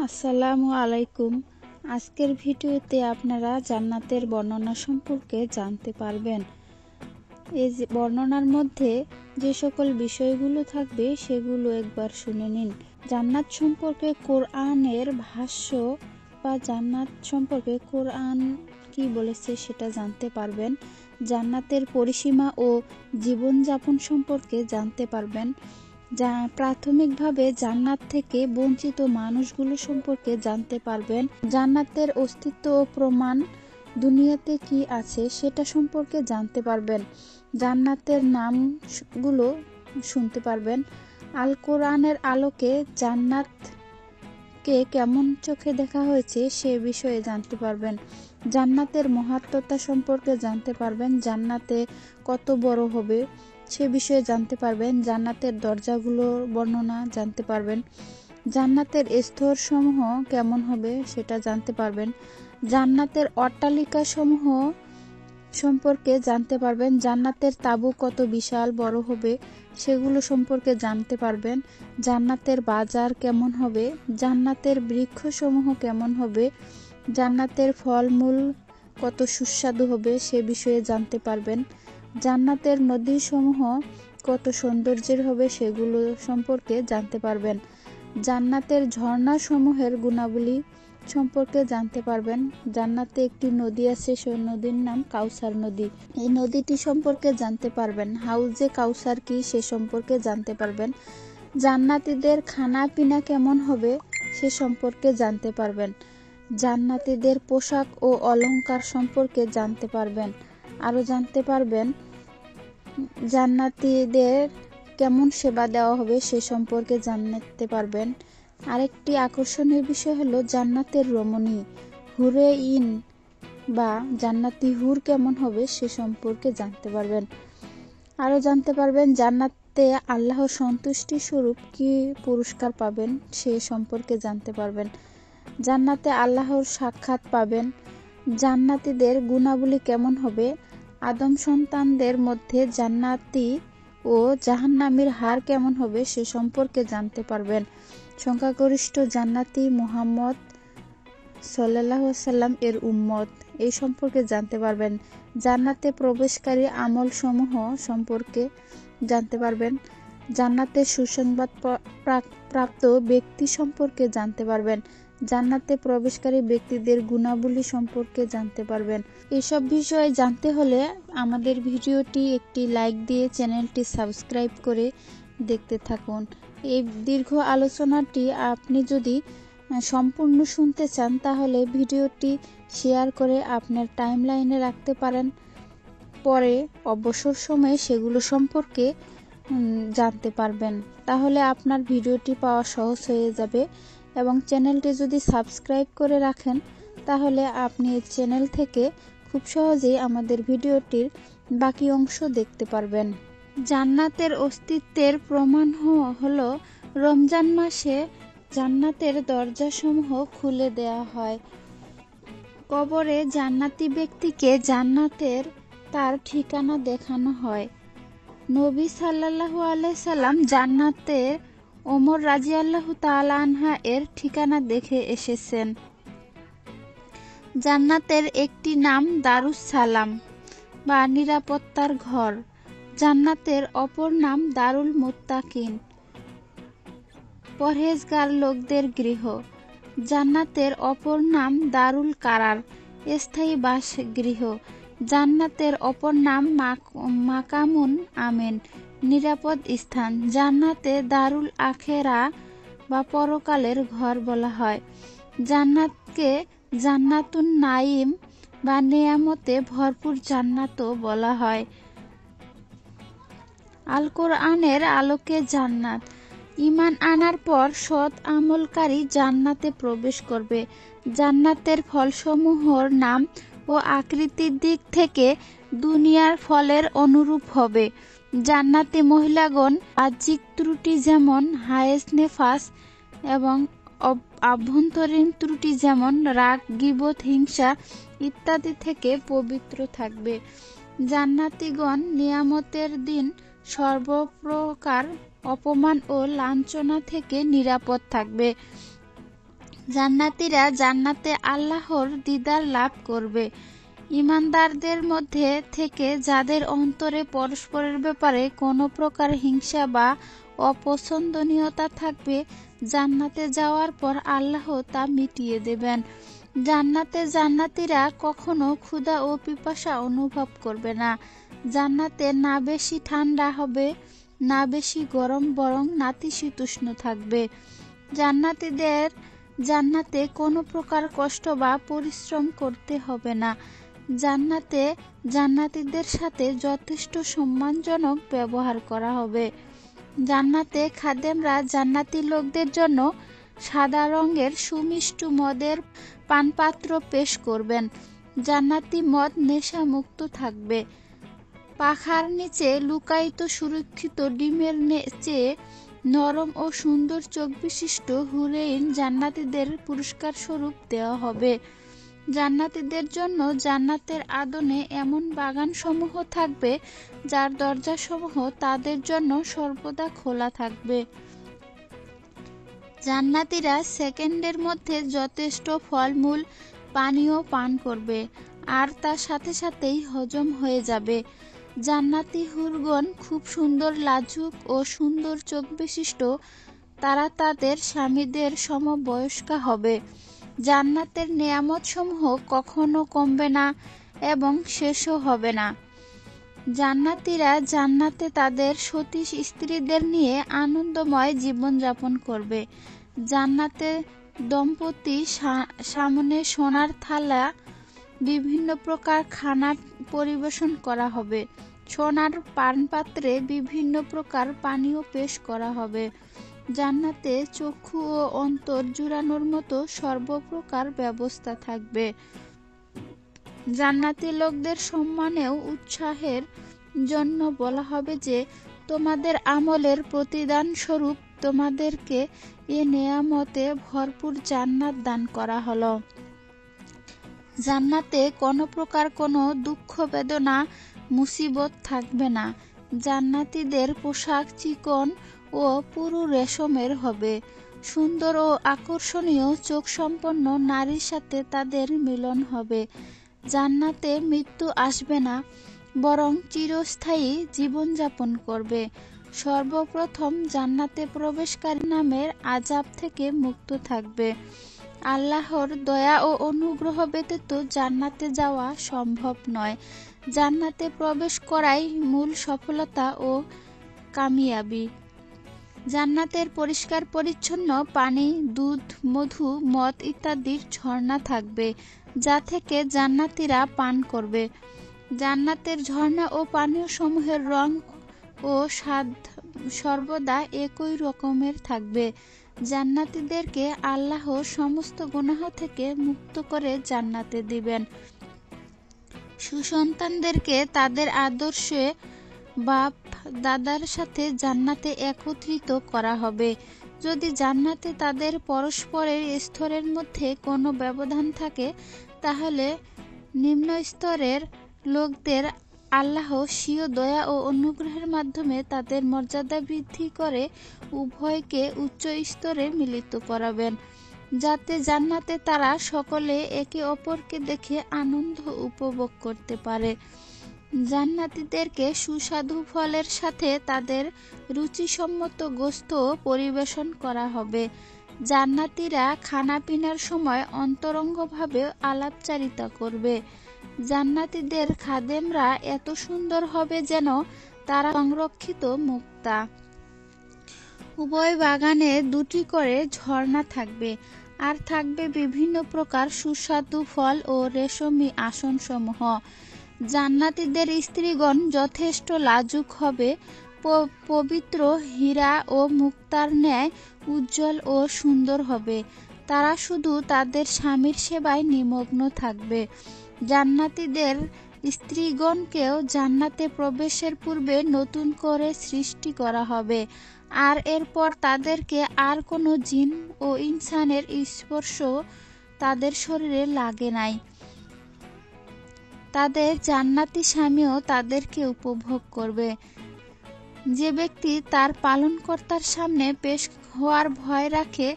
আসসালামু আলাইকুম। আজকের ভিডিওতে আপনারা জান্নাতের বর্ণনা সম্পর্কে জানতে পারবেন। এই বর্ণনার মধ্যে যে সকল বিষয়গুলো থাকবে সেগুলো একবার শুনে নিন। জান্নাত সম্পর্কে কোরআনের ভাষ্য বা জান্নাত সম্পর্কে কোরআন কি বলেছে সেটা জানতে পারবেন। জান্নাতের পরিসীমা ও জীবনযাপন সম্পর্কে জানতে পারবেন। প্রাথমিকভাবে জান্নাত থেকে বঞ্চিত মানুষগুলো সম্পর্কে জানতে পারবেন। জান্নাতের অস্তিত্ব ও প্রমাণ দুনিয়াতে কি আছে সেটা সম্পর্কে জানতে পারবেন। জান্নাতের নামগুলো শুনতে পারবেন। আল কোরআনের আলোকে জান্নাতকে কেমন চোখে দেখা হয়েছে সে বিষয়ে জানতে পারবেন। জান্নাতের মহাত্মতা সম্পর্কে জানতে পারবেন। জান্নাতে কত বড় হবে সে বিষয়ে জানতে পারবেন। জান্নাতের দরজাগুলোর বর্ণনা জানতে পারবেন। জান্নাতের স্তরসমূহ কেমন হবে সেটা জানতে পারবেন। জান্নাতের অট্টালিকা সমূহ সম্পর্কে জানতে পারবেন। জান্নাতের তাঁবু কত বিশাল বড় হবে সেগুলো সম্পর্কে জানতে পারবেন। জান্নাতের বাজার কেমন হবে, জান্নাতের বৃক্ষসমূহ কেমন হবে, জান্নাতের ফলমূল কত সুস্বাদু হবে সে বিষয়ে জানতে পারবেন। জান্নাতের নদীসমূহ কত সৌন্দর্যের হবে সেগুলো সম্পর্কে জানতে পারবেন। জান্নাতের ঝর্ণাসমূহের গুণাবলী সম্পর্কে জানতে পারবেন। জান্নাতে একটি নদী আছে, সেই নদীর নাম কাউসার নদী। এই নদীটি সম্পর্কে জানতে পারবেন। হাউজে কাউসার কি সে সম্পর্কে জানতে পারবেন। জান্নাতীদের খানা পিনা কেমন হবে সে সম্পর্কে জানতে পারবেন। জান্নাতীদের পোশাক ও অলংকার সম্পর্কে জানতে পারবেন। আরও জানতে পারবেন জান্নাতীদের কেমন সেবা দেওয়া হবে সে সম্পর্কে জানতে পারবেন। আরেকটি আকর্ষণীয় বিষয় হলো জান্নাতের রমণী হুরে ইন বা জান্নাতি হুর কেমন হবে সে সম্পর্কে জানতে পারবেন। আরও জানতে পারবেন জান্নাতে আল্লাহর সন্তুষ্টি স্বরূপ কি পুরস্কার পাবেন সে সম্পর্কে জানতে পারবেন। জান্নাতে আল্লাহর সাক্ষাৎ পাবেন। জান্নাতীদের গুণাবলী কেমন হবে, আদম সন্তানদের মধ্যে জান্নাতি ও জাহান্নামীর হার কেমন হবে সে সম্পর্কে জানতে পারবেন। সংখ্যাগরিষ্ঠ জান্নাতি মুহাম্মদ সাল্লাল্লাহু আলাইহি ওয়াসাল্লাম এর উম্মত এই সম্পর্কে জানতে পারবেন। জান্নাতে প্রবেশকারী আমল সমূহ সম্পর্কে জানতে পারবেন। জান্নাতে সুসংবাদ প্রাপ্ত ব্যক্তি সম্পর্কে জানতে পারবেন। জান্নাতে প্রবেশকারী ব্যক্তিদের গুণাবলী সম্পর্কে জানতে পারবেন। এসব বিষয়ে জানতে হলে আমাদের ভিডিওটি একটি লাইক দিয়ে চ্যানেলটি সাবস্ক্রাইব করে দেখতে থাকুন। এই দীর্ঘ আলোচনাটি আপনি যদি সম্পূর্ণ শুনতে চান তাহলে ভিডিওটি শেয়ার করে আপনার টাইমলাইনে রাখতে পারেন। পরে অবসর সময়ে সেগুলো সম্পর্কে জানতে পারবেন। তাহলে আপনার ভিডিওটি পাওয়া সহজ হয়ে যাবে এবং চ্যানেলটি যদি সাবস্ক্রাইব করে রাখেন তাহলে আপনি এই চ্যানেল থেকে খুব সহজেই আমাদের ভিডিওটির বাকি অংশ দেখতে পারবেন। জান্নাতের অস্তিত্বের প্রমাণ হলো রমজান মাসে জান্নাতের দরজাসমূহ খুলে দেওয়া হয়। কবরে জান্নাতি ব্যক্তিকে জান্নাতের তার ঠিকানা দেখানো হয়। নবী সাল্লাল্লাহু আলাইহি সাল্লাম জান্নাতে ওমর রাদিয়াল্লাহু তাআলা আনহা এর ঠিকানা দেখে এসেছেন। জান্নাতের একটি নাম দারুস সালাম বা নিরাপত্তার ঘর। জান্নাতের অপর নাম দারুল মুত্তাকিন, পরহেজগার লোকদের গৃহ। জান্নাতের অপর নাম দারুল কারার, স্থায়ী বাসগৃহ। জান্নাতের অপর নাম মাকামুন আমিন, নিরাপদ স্থান। জান্নাতে দারুল আখেরা বা পরকালের ঘর বলা হয়। জান্নাতকে জান্নাতুন নাইম বা নেয়ামতে ভরপুর জান্নাতও বলা হয়। আল কোরআনের আলোকে জান্নাত। ঈমান আনার পর সৎ আমলকারী জান্নাতে প্রবেশ করবে। জান্নাতের ফলসমূহর নাম ও আকৃতির দিক থেকে দুনিয়ার ফলের অনুরূপ হবে। জান্নাতি মহিলাগণ বাহ্যিক ত্রুটি যেমন হায়েজ নেফাস এবং আভ্যন্তরীণ ত্রুটি যেমন রাগ, গীবত, হিংসা ইত্যাদি থেকে পবিত্র থাকবে। জান্নাতীগণ নিয়ামতের দিন সর্বপ্রকার অপমান ও লাঞ্ছনা থেকে নিরাপদ থাকবে। জান্নাতীরা জান্নাতে আল্লাহর দিদার লাভ করবে। ঈমানদারদের মধ্যে থেকে যাদের অন্তরে পরস্পরের ব্যাপারে কোনো প্রকার হিংসা বা অপছন্দনীয়তা থাকবে, জান্নাতে যাওয়ার পর আল্লাহ তা মিটিয়ে দেবেন। জান্নাতে জান্নাতীরা কখনো ক্ষুধা ও পিপাসা অনুভব করবে না। জান্নাতে না বেশি ঠান্ডা হবে, না বেশি গরম, বরং নাতিশীতোষ্ণ থাকবে। জান্নাতীদের জান্নাতে কোনো প্রকার কষ্ট বা পরিশ্রম করতে হবে না। জান্নাতে জান্নাতীদের সাথে যথেষ্ট সম্মানজনক ব্যবহার করা হবে। জান্নাতে খাদেমরা জান্নাতি লোকদের জন্য সাদা রঙের সুমিষ্ট মদের পানপাত্র পেশ করবেন। জান্নাতি মদ নেশামুক্ত থাকবে। পাখার নিচে লুকায়িত সুরক্ষিত ডিমের চেয়ে নরম ও সুন্দর চোখ বিশিষ্ট হুরেইন জান্নাতীদের পুরস্কার স্বরূপ দেওয়া হবে। জান্নাতীদের জন্য জান্নাতের আদনে এমন বাগানসমূহ থাকবে যার দরজাসমূহ তাদের জন্য সর্বদা খোলা থাকবে। জান্নাতীরা সেকেন্ডের মধ্যে যথেষ্ট ফলমূল পানীয় পান করবে, আর তার সাথে সাথেই হজম হয়ে যাবে। জান্নাতি হুরগণ খুব সুন্দর, লাজুক ও সুন্দর চোখ বিশিষ্ট। তারা তাদের স্বামীদের সমবয়স্কা হবে। জান্নাতের নেয়ামতসমূহ কখনো কমবে না এবং শেষও হবে না। জান্নাতীরা জান্নাতে তাদের সতী স্ত্রীদের নিয়ে আনন্দময় জীবনযাপন করবে। জান্নাতে দম্পতি সামনে সোনার থালা বিভিন্ন প্রকার খানা পরিবেশন করা হবে। সোনার পানপাত্রে বিভিন্ন প্রকার পানীয় পেশ করা হবে। জান্নাতে চক্ষু ও অন্তর জুড়ানোর মতো সর্বপ্রকার ব্যবস্থা থাকবে। জান্নাতি লোকদের সম্মানেও উৎসাহের জন্য বলা হবে যে, তোমাদের আমলের প্রতিদান স্বরূপ তোমাদেরকে এ নেয়ামতে ভরপুর জান্নাত দান করা হলো। জান্নাতে কোনো প্রকার কোনো দুঃখ বেদনা মুসিবত থাকবে না। জান্নাতীদের পোশাক চিকন ও পুরু রেশমের হবে। সুন্দর ও আকর্ষণীয় চোখ সম্পন্ন নারীর সাথে তাদের মিলন হবে। জান্নাতে মৃত্যু আসবে না, বরং চিরস্থায়ী জীবনযাপন করবে। সর্বপ্রথম জান্নাতে প্রবেশকারী নামের আযাব থেকে মুক্ত থাকবে। আল্লাহর দয়া ও অনুগ্রহ ব্যতীত জান্নাতে যাওয়া সম্ভব নয়। জান্নাতে প্রবেশ করাই মূল সফলতা ও কামিয়াবি। জান্নাতের পরিষ্কার পরিচ্ছন্ন পানি, দুধ, মধু, মদ ইত্যাদির ঝর্ণা থাকবে, যা থেকে জান্নাতীরা পান করবে। জান্নাতের ঝর্ণা ও পানীয় সমূহের রং ও স্বাদ সর্বদা একই রকমের থাকবে। জান্নাতীদেরকে আল্লাহ সমস্ত গুনাহ থেকে মুক্ত করে জান্নাতে দিবেন। সুসন্তানদেরকে তাদের আদর্শে বাপ দাদার সাথে জান্নাতে একত্রিত করা হবে। যদি জান্নাতে তাদের পরস্পরের স্তরের মধ্যে কোনো ব্যবধান থাকে, তাহলে নিম্ন স্তরের লোকদের আল্লাহ স্বীয় দয়া ও অনুগ্রহের মাধ্যমে তাদের মর্যাদা বৃদ্ধি করে উভয়কে উচ্চ স্তরে মিলিত করাবেন, যাতে জান্নাতে তারা সকলে একে অপরকে দেখে আনন্দ উপভোগ করতে পারে। জান্নাতীদেরকে সুস্বাদু ফলের সাথে তাদের রুচিসম্মত গোশত পরিবেশন করা হবে। জান্নাতীরা খানাপিনার সময় অন্তরঙ্গভাবে আলাপচারিতা করবে। জান্নাতীদের খাদেমরা এত সুন্দর হবে যেন তারা সংরক্ষিত মুক্তা। উভয় বাগানে দুটি করে ঝর্ণা থাকবে, আর থাকবে বিভিন্ন প্রকার সুস্বাদু ফল ও রেশমি আসনসমূহ। জান্নাতীদের স্ত্রীগণ যথেষ্ট লাজুক হবে, পবিত্র হীরা ও মুক্তার ন্যায় উজ্জ্বল ও সুন্দর হবে। তারা শুধু তাদের স্বামীর সেবায় নিমগ্ন থাকবে। জান্নাতীদের স্ত্রীগণকেও জান্নাতে প্রবেশের পূর্বে নতুন করে সৃষ্টি করা হবে, আর এরপর তাদেরকে আর কোনো জিন ও ইনসানের স্পর্শ তাদের শরীরে লাগে নাই। তাদের জান্নাতি স্বামীও তাদেরকে উপভোগ করবে। যে ব্যক্তি তার পালনকর্তার সামনে পেশ হওয়ার ভয় রাখে,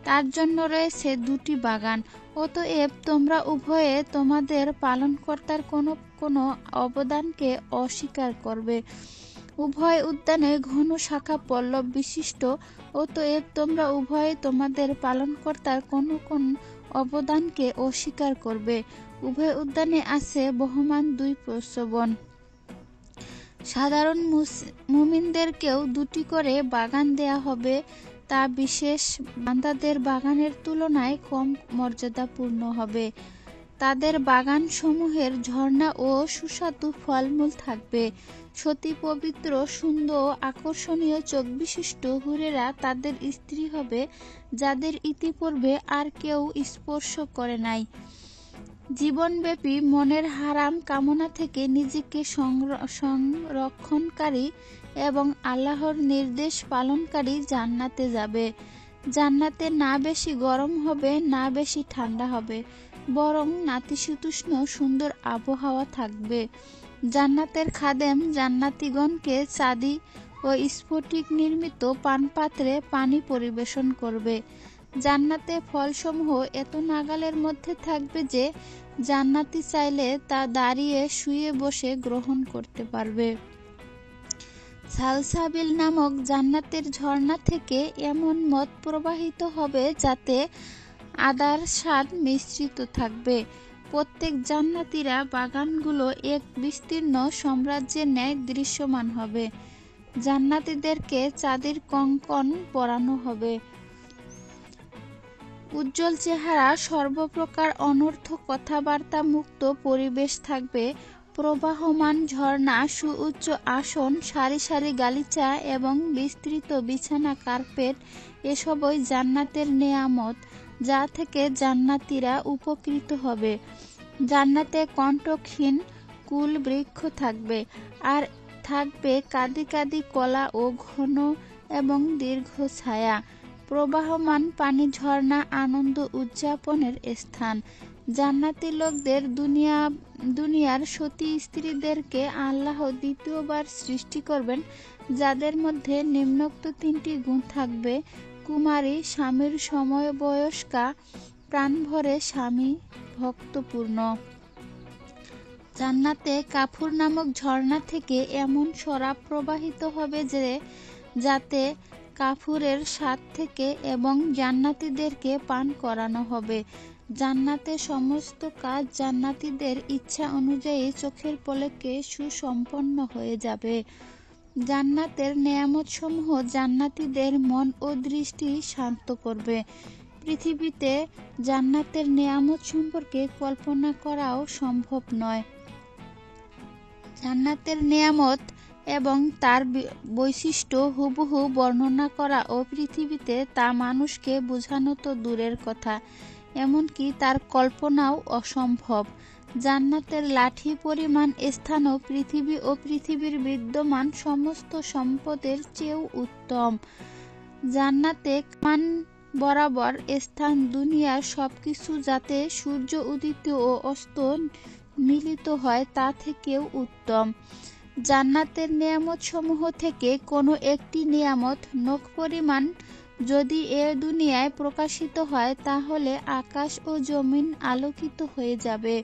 তার জন্য রয়েছে 2টি বাগান। অতএব তোমরা উভয়ে তোমাদের পালনকর্তার কোনো অবদানকে অস্বীকার করবে। উভয় উদ্যানে ঘন শাখা পল্লব বিশিষ্ট, অতএব তোমরা উভয়ে তোমাদের পালনকর্তার কোন অবদানকে অস্বীকার করবে। উভয় উদ্যানে আছে বহমান 2 প্রস্রবণ। সাধারণ মুমিনদেরকেও 2টি করে বাগান দেয়া হবে, তা বিশেষ বান্দাদের বাগানের তুলনায় কম মর্যাদাপূর্ণ হবে। তাদের বাগানসমূহের ঝর্ণা ও সুস্বাদু ফলমূল থাকবে। সতী পবিত্র, সুন্দর ও আকর্ষণীয় চোখ বিশিষ্ট হুরেরা তাদের স্ত্রী হবে, যাদের ইতিপূর্বে আর কেউ স্পর্শ করে নাই। জীবনব্যাপী মনের হারাম কামনা থেকে নিজেকে সংরক্ষণকারী এবং আল্লাহর নির্দেশ পালনকারী জান্নাতে যাবে। জান্নাতে না বেশি গরম হবে, না বেশি ঠান্ডা হবে, বরং নাতিশীতোষ্ণ সুন্দর আবহাওয়া থাকবে। জান্নাতের খাদেম জান্নাতীগণকে চাঁদি ও স্ফটিক নির্মিত পানপাত্রে পানি পরিবেশন করবে। জান্নাতে ফলসমূহ এত নাগালের মধ্যে থাকবে যে জান্নাতি চাইলে তা দাঁড়িয়ে, শুয়ে, বসে গ্রহণ করতে পারবে। সালসাবিল নামক জান্নাতের ঝর্ণা থেকে এমন মদ প্রবাহিত হবে যাতে আদার স্বাদ মিশ্রিত থাকবে। প্রত্যেক জান্নাতীরা বাগানগুলো এক বিস্তীর্ণ সাম্রাজ্যের ন্যায় দৃশ্যমান হবে। জান্নাতীদেরকে চাঁদির কঙ্কন পরানো হবে। উজ্জ্বল চেহারা, সর্বপ্রকার অনর্থ কথাবার্তা মুক্ত পরিবেশ থাকবে। প্রবাহমান ঝর্ণা, সুউচ্চ আসন, সারি সারি গালিচা এবং বিস্তৃত বিছানা, কার্পেট এসবই জান্নাতের নেয়ামত, যা থেকে জান্নাতীরা উপকৃত হবে। জান্নাতে কণ্টকহীন কুল বৃক্ষ থাকবে, আর থাকবে কাদি কাদি কলা ও ঘন এবং দীর্ঘ ছায়া। প্রবাহমান পানি ঝর্ণা আনন্দ উদযাপনের স্থান। জান্নাতি লোকদের দুনিয়ার সতী স্ত্রীদেরকে আল্লাহ দ্বিতীয়বার সৃষ্টি করবেন, যাদের মধ্যে নিম্নোক্ত 3টি গুণ থাকবে: কুমারী, স্বামীর সমবয়স্কা, প্রাণভরে স্বামী ভক্তপূর্ণ। জান্নাতে কাফুর নামক ঝর্ণা থেকে এমন শরাব প্রবাহিত হবে যে যাতে কাফুরের স্বাদ থেকে, এবং জান্নাতীদেরকে পান করানো হবে। জান্নাতে সমস্ত কাজ জান্নাতীদের ইচ্ছা অনুযায়ী চোখের পলকে সুসম্পন্ন হয়ে যাবে। জান্নাতের নেয়ামতসমূহ জান্নাতীদের মন ও দৃষ্টি শান্ত করবে। পৃথিবীতে জান্নাতের নেয়ামত সম্পর্কে কল্পনা করাও সম্ভব নয়। জান্নাতের নেয়ামত এবং তার বৈশিষ্ট্য হুবহু বর্ণনা করা ও পৃথিবীতে তা মানুষকে বোঝানো তো দূরের কথা, এমনকি তার কল্পনাও অসম্ভব। জান্নাতের লাঠি পরিমাণ স্থানও পৃথিবী ও পৃথিবীর বিদ্যমান সমস্ত সম্পদের চেয়েও উত্তম। জান্নাতে কামান বরাবর স্থান দুনিয়ার সবকিছু যাতে সূর্য উদিত ও অস্ত মিলিত হয় তা থেকেও উত্তম। জান্নাতের নেয়ামত সমূহ থেকে কোনো একটি নেয়ামত নখ পরিমাণ যদি এ দুনিয়ায় প্রকাশিত হয়, তাহলে আকাশ ও জমিন আলোকিত হয়ে যাবে।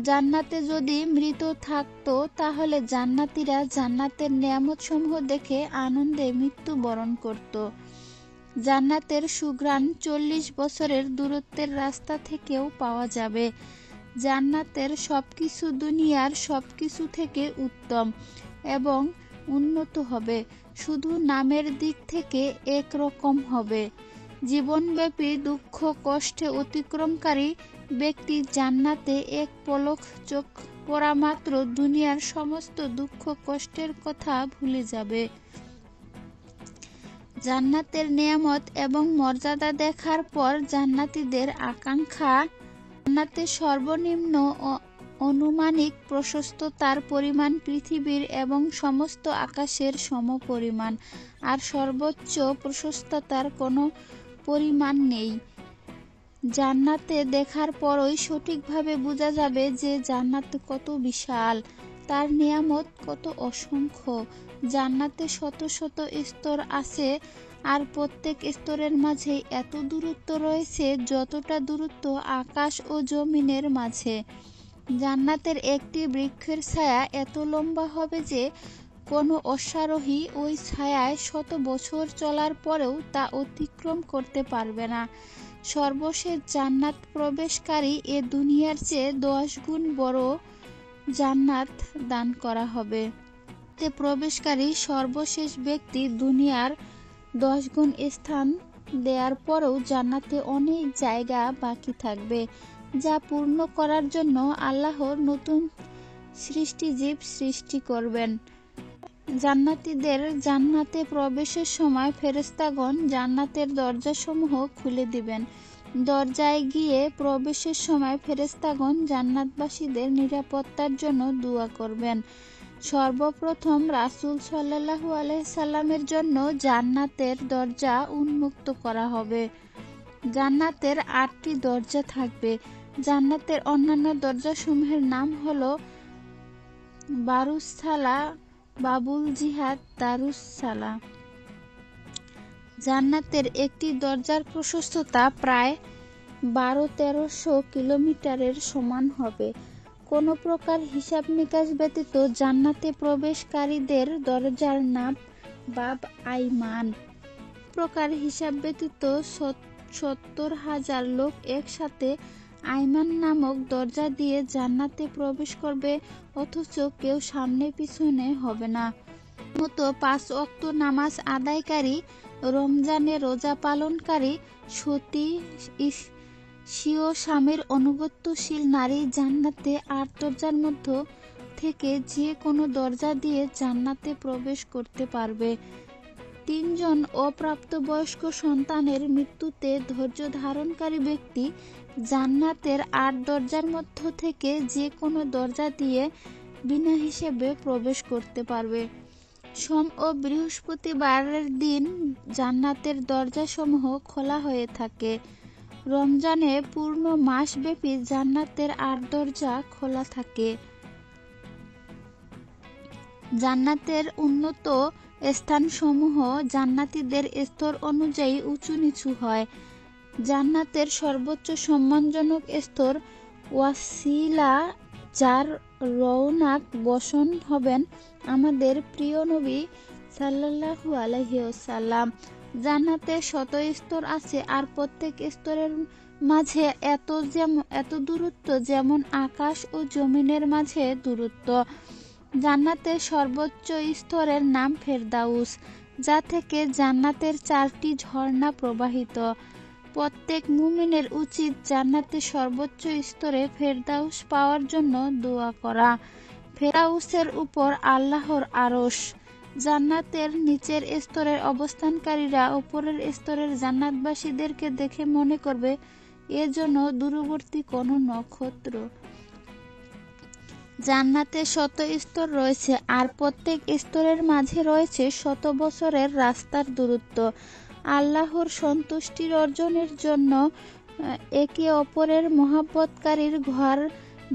জান্নাতে যদি মৃত থাকতো, তাহলে জান্নাতীরা জান্নাতের নেয়ামত সমূহ দেখে আনন্দে মৃত্যুবরণ করত। জান্নাতের সুঘ্রাণ 40 বছরের দূরত্বের রাস্তা থেকেও পাওয়া যাবে। জান্নাতের সবকিছু দুনিয়ার সবকিছু থেকে উত্তম এবং উন্নত হবে, শুধু নামের দিক থেকে একরকম হবে। জীবনব্যাপী দুঃখ কষ্টে অতিক্রমকারী ব্যক্তি জান্নাতে এক পলক চোখ পড়া মাত্র দুনিয়ার সমস্ত দুঃখ কষ্টের কথা ভুলে যাবে। জান্নাতের নেয়ামত এবং মর্যাদা দেখার পর জান্নাতীদের আকাঙ্ক্ষা, জান্নাতের সর্বনিম্ন অনুমানিক প্রশস্ততার পরিমাণ পৃথিবীর এবং সমস্ত আকাশের সমপরিমাণ, আর সর্বোচ্চ প্রশস্ততার কোনো পরিমাণ নেই। জান্নাতে দেখার পরই সঠিকভাবে বোঝা যাবে যে জান্নাত কত বিশাল, তার নিয়ামত কত অসংখ্য। জান্নাতে শত শত স্তর আছে, আর প্রত্যেক স্তরের মাঝে এত দূরত্ব রয়েছে যতটা দূরত্ব আকাশ ও জমিনের মাঝে। জান্নাতের একটি বৃক্ষের ছায়া এত লম্বা হবে যে কোনো অশ্বারোহী ওই ছায়ায় শত বছর চলার পরেও তা অতিক্রম করতে পারবে না। সর্বশেষ জান্নাত প্রবেশকারী এ দুনিয়ার চেয়ে 10 গুণ বড় জান্নাত দান করা হবে। তে প্রবেশকারী সর্বশেষ ব্যক্তি দুনিয়ার 10 গুণ স্থান দেওয়ার পরেও জান্নাতে অনেক জায়গা বাকি থাকবে, যা পূর্ণ করার জন্য আল্লাহ নতুন সৃষ্টিজীব সৃষ্টি করবেন। জান্নাতীদের জান্নাতে প্রবেশের সময় ফেরেশতাগণ জান্নাতের দরজাসমূহ খুলে দিবেন। দরজায় গিয়ে প্রবেশের সময় ফেরেশতাগণ জান্নাতবাসীদের নিরাপত্তার জন্য দোয়া করবেন। সর্বপ্রথম রাসূল সাল্লাল্লাহু আলাইহি সাল্লামের জন্য জান্নাতের দরজা উন্মুক্ত করা হবে। জান্নাতের 8টি দরজা থাকবে। জান্নাতের অন্যান্য দরজাসমূহের নাম হলো বারুসালা, বাবুল জিহাদ, দারুসালা। জান্নাতের একটি দরজার প্রশস্ততা প্রায় 1200-1300 কিলোমিটারের সমান হবে। কোনো প্রকার হিসাব নিকাশ ব্যতীত জান্নাতে প্রবেশকারীদের দরজার নাম বাব আইমান। প্রকার হিসাব ব্যতীত 70,000 লোক একসাথে আইমান নামক দরজা দিয়ে জান্নাতে প্রবেশ করবে, অথচ কেউ সামনে পিছনে হবে না। মতো 5 ওয়াক্ত নামাজ আদায়কারী, রমজানে রোজা পালনকারী, সতী, স্বীয় স্বামীর অনুগত্যশীল নারী জান্নাতে 8 দরজার মধ্য থেকে যে কোনো দরজা দিয়ে জান্নাতে প্রবেশ করতে পারবে। 3 জন অপ্রাপ্তবয়স্ক সন্তানের মৃত্যুতে ধৈর্য ধারণকারী ব্যক্তি জান্নাতের 8 দরজার মধ্য থেকে যে কোনো দরজা দিয়ে বিনা হিসেবে প্রবেশ করতে পারবে। সোম ও বৃহস্পতিবারের দিন জান্নাতের দরজাসমূহ খোলা হয়ে থাকে। রমজানে পূর্ণ মাসব্যাপী জান্নাতের 8 দরজা খোলা থাকে। জান্নাতের উন্নত স্থানসমূহ জান্নাতীদের স্তর অনুযায়ী উঁচু নিচু হয়। জান্নাতের সর্বোচ্চ সম্মানজনক স্তর ওয়াসিলা, যার রওনাক বসন হবেন আমাদের প্রিয় নবী সাল্লাল্লাহু আলাইহি ওয়াসাল্লাম। জান্নাতে 100 স্তর আছে, আর প্রত্যেক স্তরের মাঝে এত দূরত্ব যেমন আকাশ ও জমিনের মাঝে দূরত্ব। জান্নাতের সর্বোচ্চ স্তরের নাম ফেরদাউস, যা থেকে জান্নাতের 4টি ঝর্ণা প্রবাহিত। প্রত্যেক মুমিনের উচিত জান্নাতের সর্বোচ্চ স্তরে ফেরদাউস পাওয়ার জন্য দোয়া করা। ফেরদাউসের উপর আল্লাহর আরশ। জান্নাতের নিচের স্তরের অবস্থানকারীরা উপরের স্তরের জান্নাতবাসীদেরকে দেখে মনে করবে এ যেন দূরবর্তী কোনো নক্ষত্র। জান্নাতে 100 স্তর রয়েছে, আর প্রত্যেক স্তরের মাঝে রয়েছে 100 বছরের রাস্তার দূরত্ব। আল্লাহর সন্তুষ্টির অর্জনের জন্য একে অপরের মহব্বতকারীর ঘর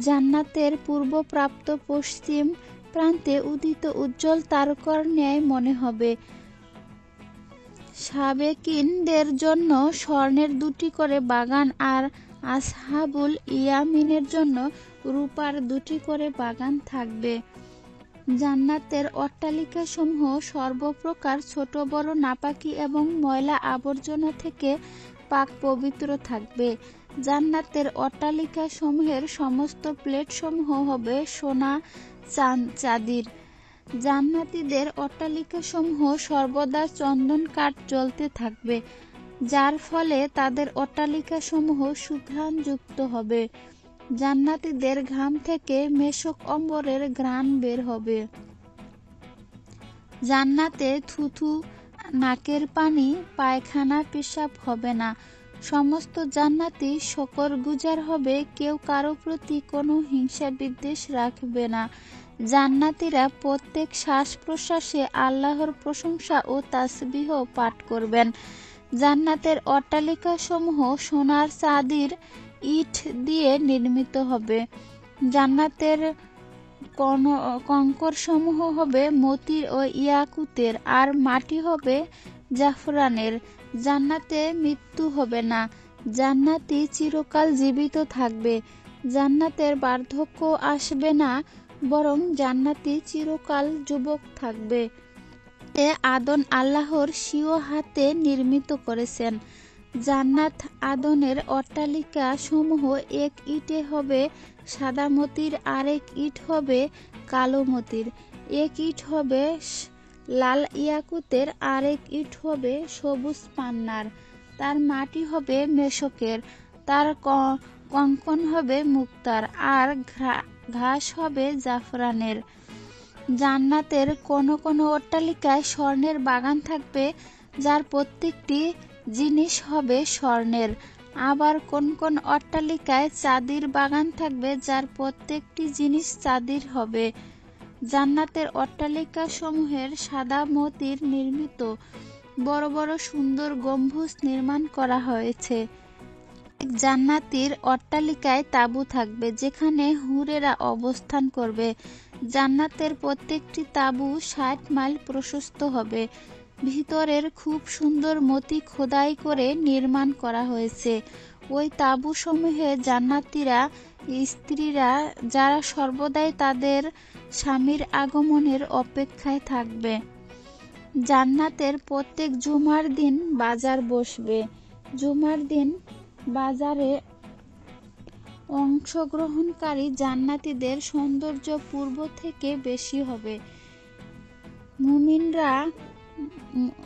জান্নাতের পূর্বপ্রাপ্ত পশ্চিম প্রান্তে উদিত উজ্জ্বল তারকার ন্যায় মনে হবে। সাবেকিনদের জন্য স্বর্ণের 2টি করে বাগান, আর আসহাবুল ইয়ামিনের জন্য রূপার 2টি করে বাগান থাকবে। জান্নাতের অট্টালিকাসমূহ সর্বপ্রকার ছোট বড় নাপাকি এবং ময়লা আবর্জনা থেকে পাক পবিত্র থাকবে। জান্নাতের অট্টালিকাসমূহের সমস্ত প্লেটসমূহ হবে সোনা চাঁদির। জান্নাতীদের অট্টালিকাসমূহ সর্বদা চন্দন কাঠ জ্বলতে থাকবে, যার ফলে তাদের অট্টালিকাসমূহ সুঘ্রাণযুক্ত হবে। জান্নাতীদের ঘাম থেকে মেশক অম্বরের ঘ্রাণ বের হবে। জান্নাতে থুথু, নাকের পানি, পায়খানা, পেশাব হবে না। সমস্ত জান্নাতি শকরগুজার হবে, কেউ কারো প্রতি কোনো হিংসা বিদ্বেষ রাখবে না। জান্নাতীরা প্রত্যেক শ্বাস প্রশ্বাসে আল্লাহর প্রশংসা ও তাসবিহ পাঠ করবেন। জান্নাতের অট্টালিকাসমূহ সোনার চাঁদির ইট দিয়ে নির্মিত হবে। জান্নাতের কঙ্করসমূহ হবে মতির ও ইয়াকুতের, আর মাটি হবে জাফরানের। জান্নাতে মৃত্যু হবে না, জান্নাতি চিরকাল জীবিত থাকবে। জান্নাতের বার্ধক্য আসবে না, বরং জান্নাতি চিরকাল যুবক থাকবে। আদন আল্লাহর স্বীয় হাতে নির্মিত করেছেন। জান্নাত আদনের অট্টালিকা সমূহ এক ইটে হবে সাদা মতির, আরেক ইট হবে কালো মতির, এক ইট হবে লাল ইয়াকুতের, আরেক ইট হবে সবুজ পান্নার। তার মাটি হবে মেশকের, তার কঙ্কন হবে মুক্তার, আর ঘাস হবে জাফরানের। জান্নাতের কোন কোন অট্টালিকায় স্বর্ণের বাগান থাকবে, যার প্রত্যেকটি জিনিস হবে স্বর্ণের। আবার কোন কোন অট্টালিকায় চাঁদির বাগান থাকবে, যার প্রত্যেকটি জিনিস চাঁদির হবে। জান্নাতের অট্টালিকা সমূহের সাদা মতির নির্মিত বড় বড় সুন্দর গম্বুজ নির্মাণ করা হয়েছে। জান্নাতীর অট্টালিকায় তাঁবু থাকবে, যেখানে হুরেরা অবস্থান করবে। জান্নাতের প্রত্যেকটি তাঁবু 60 মাইল প্রশস্ত হবে। ভিতরের খুব সুন্দর মতি খোদাই করে নির্মাণ করা হয়েছে। ওই তাঁবুসমূহে জান্নাতীরা স্ত্রীরা, যারা সর্বদাই তাদের স্বামীর আগমনের অপেক্ষায় থাকবে। জান্নাতের প্রত্যেক জুমার দিন বাজার বসবে। জুমার দিন বাজারে অংশগ্রহণকারী জান্নাতীদের সৌন্দর্য পূর্ব থেকে বেশি হবে।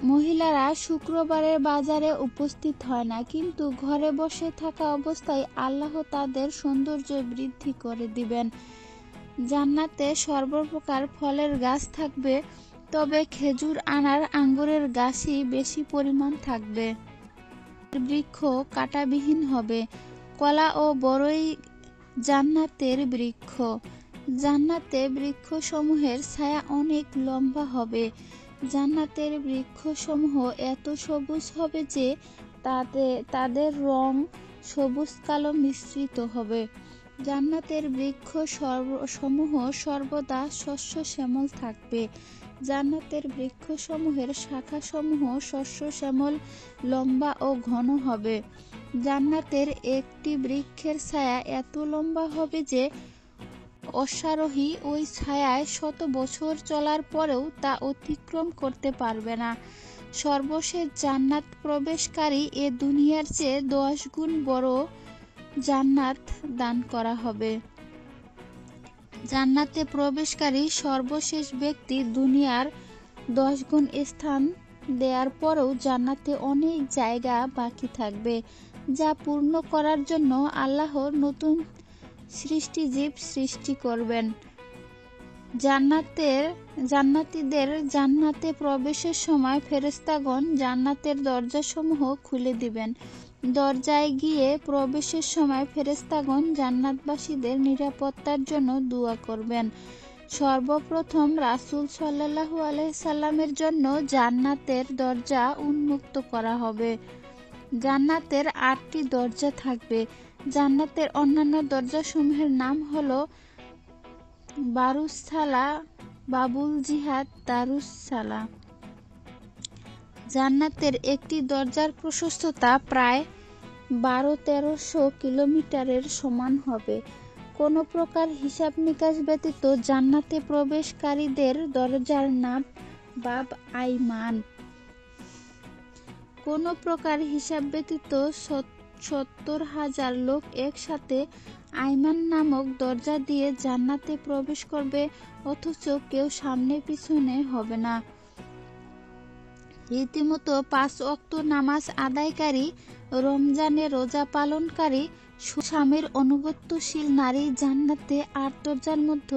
মহিলারা শুক্রবারের বাজারে উপস্থিত হয় না, কিন্তু ঘরে বসে থাকা অবস্থায় আল্লাহ তাদের সৌন্দর্য বৃদ্ধি করে দিবেন। জান্নাতে সর্বপ্রকার ফলের গাছ থাকবে, তবে খেজুর, আনার, আঙ্গুরের গাছই বেশি পরিমাণ থাকবে। বৃক্ষ কাঁটাবিহীন হবে। কলা ও বড়ই জান্নাতের বৃক্ষ। জান্নাতে বৃক্ষসমূহের ছায়া অনেক লম্বা হবে। জান্নাতের বৃক্ষসমূহ এত সবুজ হবে যে তাদের রং সবুজ কালো মিশ্রিত হবে। জান্নাতের বৃক্ষ সমূহ সর্বদা শস্য শ্যামল থাকবে। জান্নাতের বৃক্ষসমূহের শাখাসমূহ শস্য শ্যামল, লম্বা ও ঘন হবে। জান্নাতের একটি বৃক্ষের ছায়া এত লম্বা হবে যে অশ্বারোহী ওই ছায়ায় 100 বছর চলার পরেও তা অতিক্রম করতে পারবে না। সর্বশেষ জান্নাত প্রবেশকারী এ দুনিয়ার চেয়ে 10 গুণ বড় জান্নাত দান করা হবে। জান্নাতে প্রবেশকারী সর্বশেষ ব্যক্তি দুনিয়ার 10 গুণ স্থান দেওয়ার পরেও জান্নাতে অনেক জায়গা বাকি থাকবে, যা পূর্ণ করার জন্য আল্লাহ নতুন সৃষ্টিজীব সৃষ্টি করবেন। জান্নাতীদের জান্নাতে প্রবেশের সময় ফেরেশতাগণ জান্নাতের দরজাসমূহ খুলে দিবেন। দরজায় গিয়ে প্রবেশের সময় ফেরেশতাগণ জান্নাতবাসীদের নিরাপত্তার জন্য দোয়া করবেন। সর্বপ্রথম রাসূল সাল্লাল্লাহু আলাইহি সাল্লামের জন্য জান্নাতের দরজা উন্মুক্ত করা হবে। জান্নাতের 8টি দরজা থাকবে। জান্নাতের অন্যান্য দরজাসমূহের নাম হলো বারুসসালা, বাবুল জিহাদ, দারুসসালা। জান্নাতের একটি দরজার প্রশস্ততা প্রায় 1200-1300 কিলোমিটারের সমান হবে। কোনো প্রকার হিসাব নিকাশ ব্যতীত জান্নাতে প্রবেশকারীদের দরজার নাম বাব আইমান। কোনো প্রকার হিসাব ব্যতীত 70,000 লোক একসাথে আইমান নামক দরজা দিয়ে জান্নাতে প্রবেশ করবে, অথচ কেউ সামনে পিছনে হবে না। রীতিমতো 5 ওয়াক্ত নামাজ আদায়কারী, রমজানে রোজা পালনকারী, স্বামীর অনুগত্যশীল নারী জান্নাতে 8 দরজার মধ্য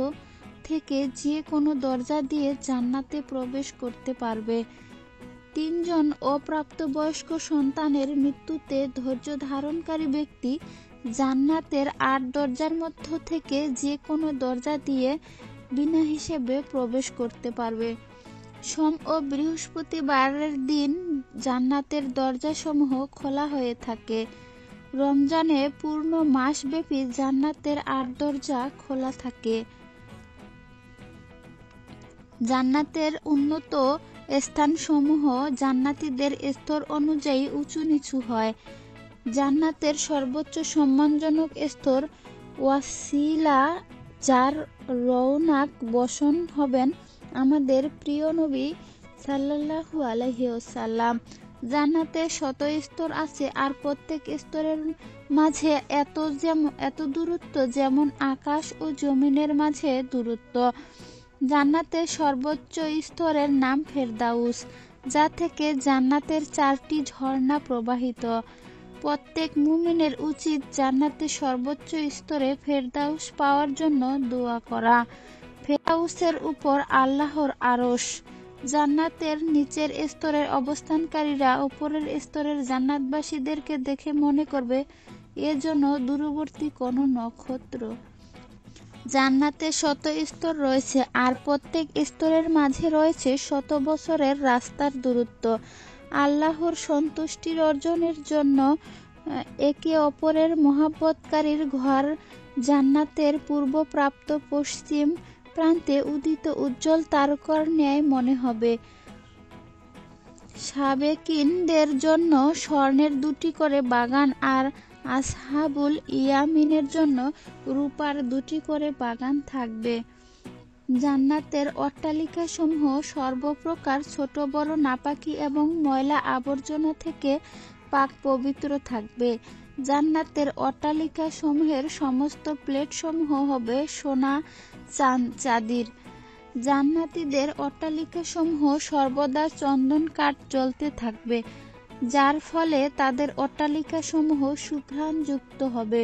থেকে যে কোনো দরজা দিয়ে জান্নাতে প্রবেশ করতে পারবে। 3 জন অপ্রাপ্তবয়স্ক সন্তানের মৃত্যুতে ধৈর্য ধারণকারী ব্যক্তি জান্নাতের 8 দরজার মধ্য থেকে যে কোনো দরজা দিয়ে বিনা হিসেবে প্রবেশ করতে পারবে। সোম ও বৃহস্পতিবারের দিন জান্নাতের দরজাসমূহ খোলা হয়ে থাকে। রমজানে পূর্ণ মাসব্যাপী জান্নাতের 8 দরজা খোলা থাকে। জান্নাতের উন্নত স্থানসমূহ জান্নাতীদের স্তর অনুযায়ী উঁচু নিচু হয়। জান্নাতের সর্বোচ্চ সম্মানজনক স্তর ওয়াসিলা, যার রওনাক বসন হবেন আমাদের প্রিয় নবী সাল্লাল্লাহু আলাইহি ওয়াসাল্লাম। জান্নাতে শত স্তর আছে, আর প্রত্যেক স্তরের মাঝে এত দূরত্ব যেমন আকাশ ও জমিনের মাঝে দূরত্ব। জান্নাতের সর্বোচ্চ স্তরের নাম ফেরদাউস, যা থেকে জান্নাতের 4টি ঝর্ণা প্রবাহিত। প্রত্যেক মুমিনের উচিত জান্নাতের সর্বোচ্চ স্তরে ফেরদাউস পাওয়ার জন্য দোয়া করা। ফেরদাউসের উপর আল্লাহর আরশ। জান্নাতের নিচের স্তরের অবস্থানকারীরা উপরের স্তরের জান্নাতবাসীদেরকে দেখে মনে করবে এ যেন দূরবর্তী কোনো নক্ষত্র। জান্নাতে শত স্তর রয়েছে, আর প্রত্যেক স্তরের মাঝে রয়েছে শত বছরের রাস্তার দূরত্ব। আল্লাহর সন্তুষ্টির অর্জনের জন্য একে অপরের মহাব্বতকারীর ঘর জান্নাতের পূর্বপ্রাপ্ত পশ্চিম প্রান্তে উদিত উজ্জ্বল তারকার ন্যায় মনে হবে। সাবেকিনদের জন্য স্বর্ণের 2টি করে বাগান, আর আসহাবুল ইয়ামিনের জন্য রূপার 2টি করে বাগান থাকবে। জান্নাতের অট্টালিকাসমূহ সর্বপ্রকার ছোট বড় নাপাকি এবং ময়লা আবর্জনা থেকে পাক পবিত্র থাকবে। জান্নাতের অট্টালিকাসমূহের সমস্ত প্লেটসমূহ হবে সোনা চাঁদির। জান্নাতীদের অট্টালিকাসমূহ সর্বদা চন্দন কাঠ জ্বলতে থাকবে, যার ফলে তাদের অট্টালিকাসমূহ সুঘ্রাণযুক্ত হবে।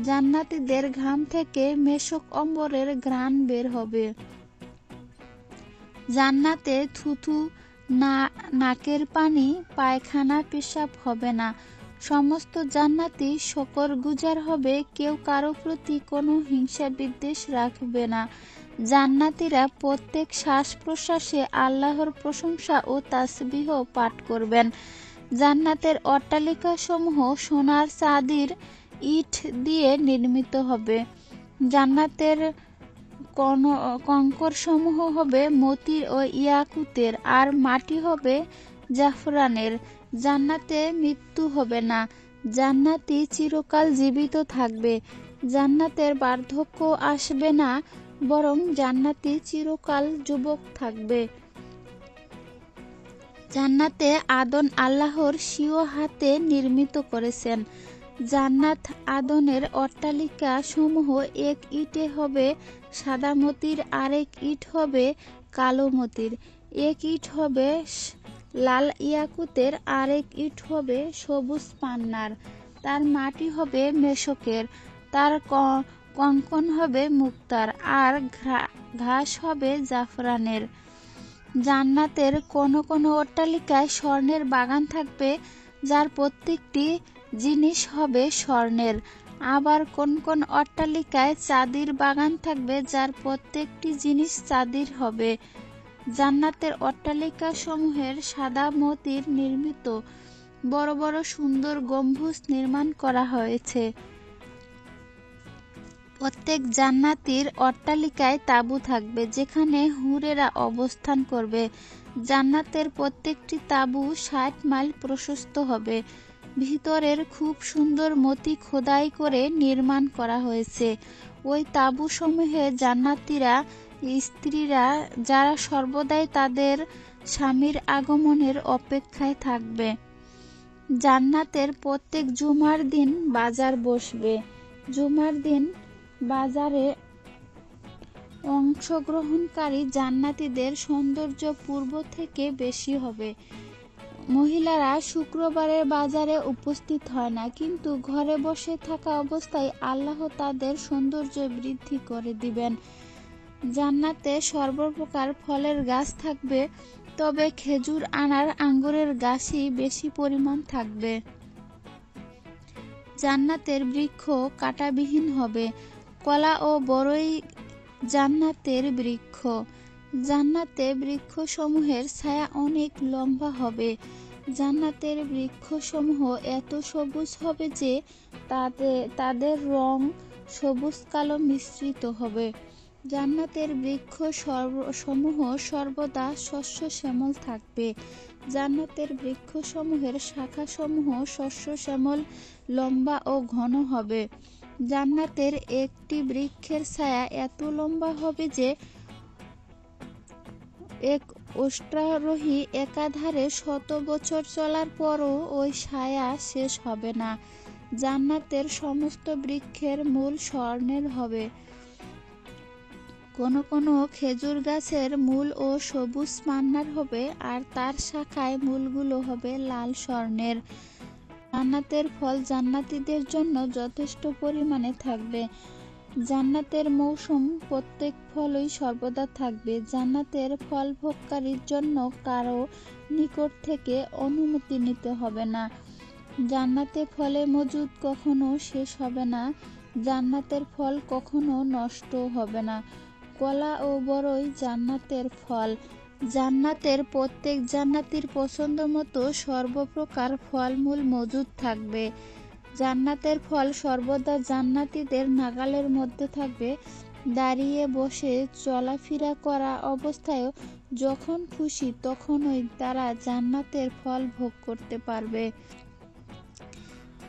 জান্নাতীদের ঘাম থেকে মেশক অম্বরের ঘ্রাণ বের হবে। জান্নাতে থুথু, নাকের পানি, পায়খানা, পেশাব হবে না। সমস্ত জান্নাতি শকরগুজার হবে, কেউ কারো প্রতি কোনো হিংসা বিদ্বেষ রাখবে না। জান্নাতীরা প্রত্যেক শ্বাস প্রশ্বাসে আল্লাহর প্রশংসা ও তাসবিহ পাঠ করবেন। জান্নাতের অট্টালিকাসমূহ সোনার চাঁদির ইট দিয়ে নির্মিত হবে। জান্নাতের কঙ্করসমূহ হবে মতির ও ইয়াকুতের, আর মাটি হবে জাফরানের। জান্নাতে মৃত্যু হবে না, জান্নাতি চিরকাল জীবিত থাকবে। জান্নাতের বার্ধক্য আসবে না, বরং জান্নাতি চিরকাল যুবক থাকবে। জান্নাতে আদন আল্লাহর স্বীয় হাতে নির্মিত করেছেন। জান্নাত আদনের অট্টালিকা সমূহ এক ইটে হবে সাদা মতির, আরেক ইট হবে কালো মতির, এক ইট হবে লাল ইয়াকুতের, আরেক ইট হবে সবুজ পান্নার। তার মাটি হবে মেশকের, তার কঙ্কন হবে মুক্তার, আর ঘাস হবে জাফরানের। জান্নাতের কোনো কোনো অট্টালিকায় স্বর্ণের বাগান থাকবে, যার প্রত্যেকটি জিনিস হবে স্বর্ণের। আবার কোন কোন অট্টালিকায় চাঁদির বাগান থাকবে, যার প্রত্যেকটি জিনিস চাঁদির হবে। জান্নাতের অট্টালিকা সমূহের সাদা মতির নির্মিত বড় বড় সুন্দর গম্বুজ নির্মাণ করা হয়েছে। প্রত্যেক জান্নাতীর অট্টালিকায় তাঁবু থাকবে, যেখানে হুরেরা অবস্থান করবে। জান্নাতের প্রত্যেকটি তাঁবু 60 মাইল প্রশস্ত হবে। ভিতরের খুব সুন্দর মতি খোদাই করে নির্মাণ করা হয়েছে। ওই তাঁবুসমূহে জান্নাতীরা স্ত্রীরা, যারা সর্বদাই তাদের স্বামীর আগমনের অপেক্ষায় থাকবে। জান্নাতের প্রত্যেক জুমার দিন বাজার বসবে। জুমার দিন বাজারে অংশগ্রহণকারী জান্নাতীদের সৌন্দর্য পূর্ব থেকে বেশি হবে। মহিলারা শুক্রবারের বাজারে উপস্থিত হয় না, কিন্তু ঘরে বসে থাকা অবস্থায় আল্লাহ তাদের সৌন্দর্য বৃদ্ধি করে দিবেন। জান্নাতে সর্বপ্রকার ফলের গাছ থাকবে, তবে খেজুর, আনার, আঙ্গুরের গাছই বেশি পরিমাণ থাকবে। জান্নাতের বৃক্ষ কাঁটাবিহীন হবে। কলা ও বড়ই জান্নাতের বৃক্ষ। জান্নাতে বৃক্ষসমূহের ছায়া অনেক লম্বা হবে। জান্নাতের বৃক্ষসমূহ এত সবুজ হবে যে তাদের রং সবুজ কালো মিশ্রিত হবে। জান্নাতের বৃক্ষ সমূহ সর্বদা শস্য শ্যামল থাকবে। জান্নাতের বৃক্ষসমূহের শাখাসমূহ শস্য শ্যামল, লম্বা ও ঘন হবে। জান্নাতের একটি বৃক্ষের ছায়া এত লম্বা হবে যে এক অশ্বারোহী একাধারে 100 বছর চলার পরও ওই ছায়া শেষ হবে না। জান্নাতের সমস্ত বৃক্ষের মূল স্বর্ণের হবে। কোনো কোনো খেজুর গাছের মূল ও সবুজ পান্নার হবে, আর তার শাখায় মূলগুলো হবে লাল স্বর্ণের। জান্নাতের ফল জান্নাতীদের জন্য যথেষ্ট পরিমাণে থাকবে। জান্নাতের মৌসুম প্রত্যেক ফলই সর্বদা থাকবে। জান্নাতের ফল ভোগকারীর জন্য কারো নিকট থেকে অনুমতি নিতে হবে না। জান্নাতে ফলের মজুদ কখনো শেষ হবে না। জান্নাতের ফল কখনো নষ্ট হবে না। কলা ও বড়ই জান্নাতের ফল। জান্নাতের প্রত্যেক জান্নাতীর পছন্দ মতো সর্বপ্রকার ফলমূল মজুদ থাকবে। জান্নাতের ফল সর্বদা জান্নাতীদের নাগালের মধ্যে থাকবে। দাঁড়িয়ে বসে চলাফেরা করা অবস্থায়ও যখন খুশি তখনই তারা জান্নাতের ফল ভোগ করতে পারবে।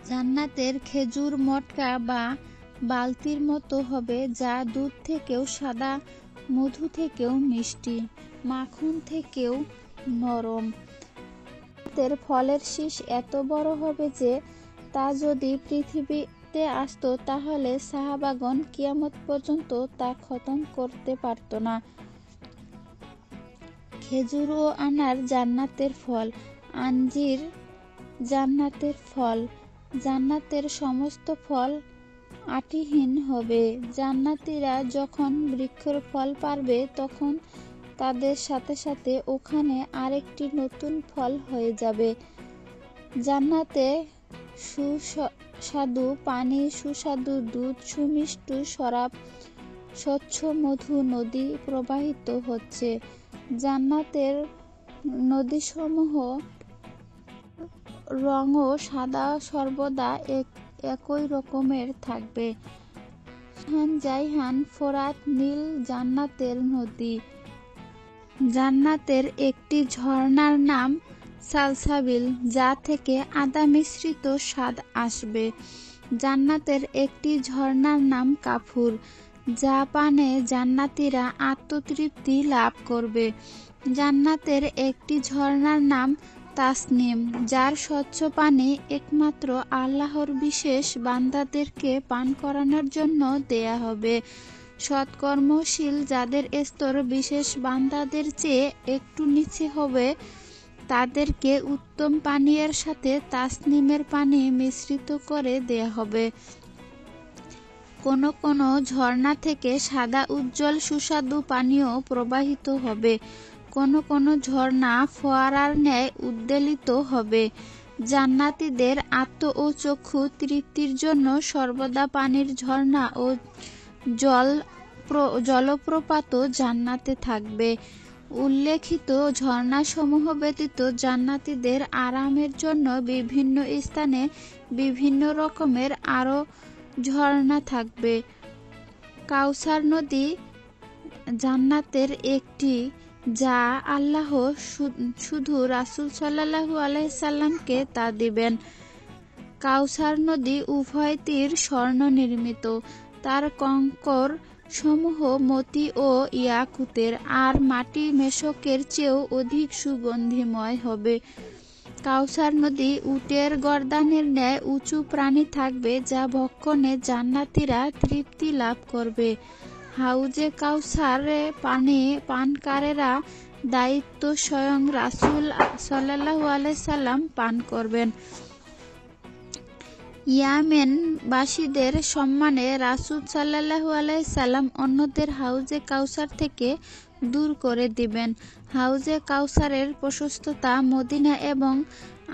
জান্নাতের খেজুর মটকা বা বালতির মতো হবে, যা দুধ থেকেও সাদা, মধু থেকেও মিষ্টি, মাখন থেকেও নরম। জান্নাতের ফলের শীষ এত বড় হবে যে তা যদি পৃথিবীতে আসতো তাহলে সাহাবাগণ কিয়ামত পর্যন্ত তা খতম করতে পারত না। খেজুর ও আনার জান্নাতের ফল। আঞ্জির জান্নাতের ফল। জান্নাতের সমস্ত ফল আটিহীন হবে। জান্নাতীরা যখন বৃক্ষের ফল পারবে তখন তাদের সাথে সাথে ওখানে আরেকটি নতুন ফল হয়ে যাবে। জান্নাতে সুস্বাদু পানি, সুস্বাদু দুধ, সুমিষ্ট শরাব, স্বচ্ছ মধু নদী প্রবাহিত হচ্ছে। জান্নাতের নদীসমূহ রঙও সাদা, সর্বদা একই রকমের থাকবে। জাইহান, ফোরাত, নীল জান্নাতের নদী। জান্নাতের একটি ঝর্ণার নাম সালসাবিল, যা থেকে আদা মিশ্রিত স্বাদ আসবে। জান্নাতের একটি ঝর্ণার নাম কাফুর, যা পানে জান্নাতীরা আত্মতৃপ্তি লাভ করবে। জান্নাতের একটি ঝর্ণার নাম তাসনিম, যার স্বচ্ছ পানি একমাত্র আল্লাহর বিশেষ বান্দাদেরকে পান করানোর জন্য দেয়া হবে। সৎকর্মশীল যাদের স্তর বিশেষ বান্দাদের চেয়ে একটু নিচে হবে, তাদেরকে উত্তম পানীয়ের সাথে তাসনিমের পানি মিশ্রিত করে দেয়া হবে। কোনো কোনো ঝর্ণা থেকে সাদা উজ্জ্বল সুস্বাদু পানীয় প্রবাহিত হবে। কোনো কোনো ঝর্ণা ফোয়ারার ন্যায় উদ্বেলিত হবে। জান্নাতীদের আত্ম ও চক্ষু তৃপ্তির জন্য সর্বদা পানির ঝর্ণা ও জলপ্রপাতও জান্নাতে থাকবে। উল্লেখিত ঝর্ণাসমূহ ব্যতীত জান্নাতীদের আরামের জন্য বিভিন্ন স্থানে বিভিন্ন রকমের আরও ঝর্ণা থাকবে। কাউসার নদী জান্নাতের একটি, যা আল্লাহ শুধু রাসূল সাল্লাল্লাহু আলাইহি সাল্লামকে তা দিবেন। কাউসার নদী উভয় তীর স্বর্ণ নির্মিত, তার কঙ্কর সমূহ মতি ও ইয়াকুতের, আর মাটি মেশকের চেয়েও অধিক সুগন্ধিময় হবে। কাউসার নদী উটের গর্দানের ন্যায় উঁচু প্রাণী থাকবে, যা ভক্ষণে জান্নাতীরা তৃপ্তি লাভ করবে। হাউজে কাউসারে পানি পানকারেরা দায়িত্ব স্বয়ং রাসূল সাল্লাল্লাহু আলাইহি সাল্লাম পান করবেন। ইয়ামেনবাসীদের সম্মানে রাসূল সাল্লাল্লাহু আলাইহি সাল্লাম অন্যদের হাউজে কাউসার থেকে দূর করে দিবেন। হাউজে কাউসারের প্রশস্ততা মদিনা এবং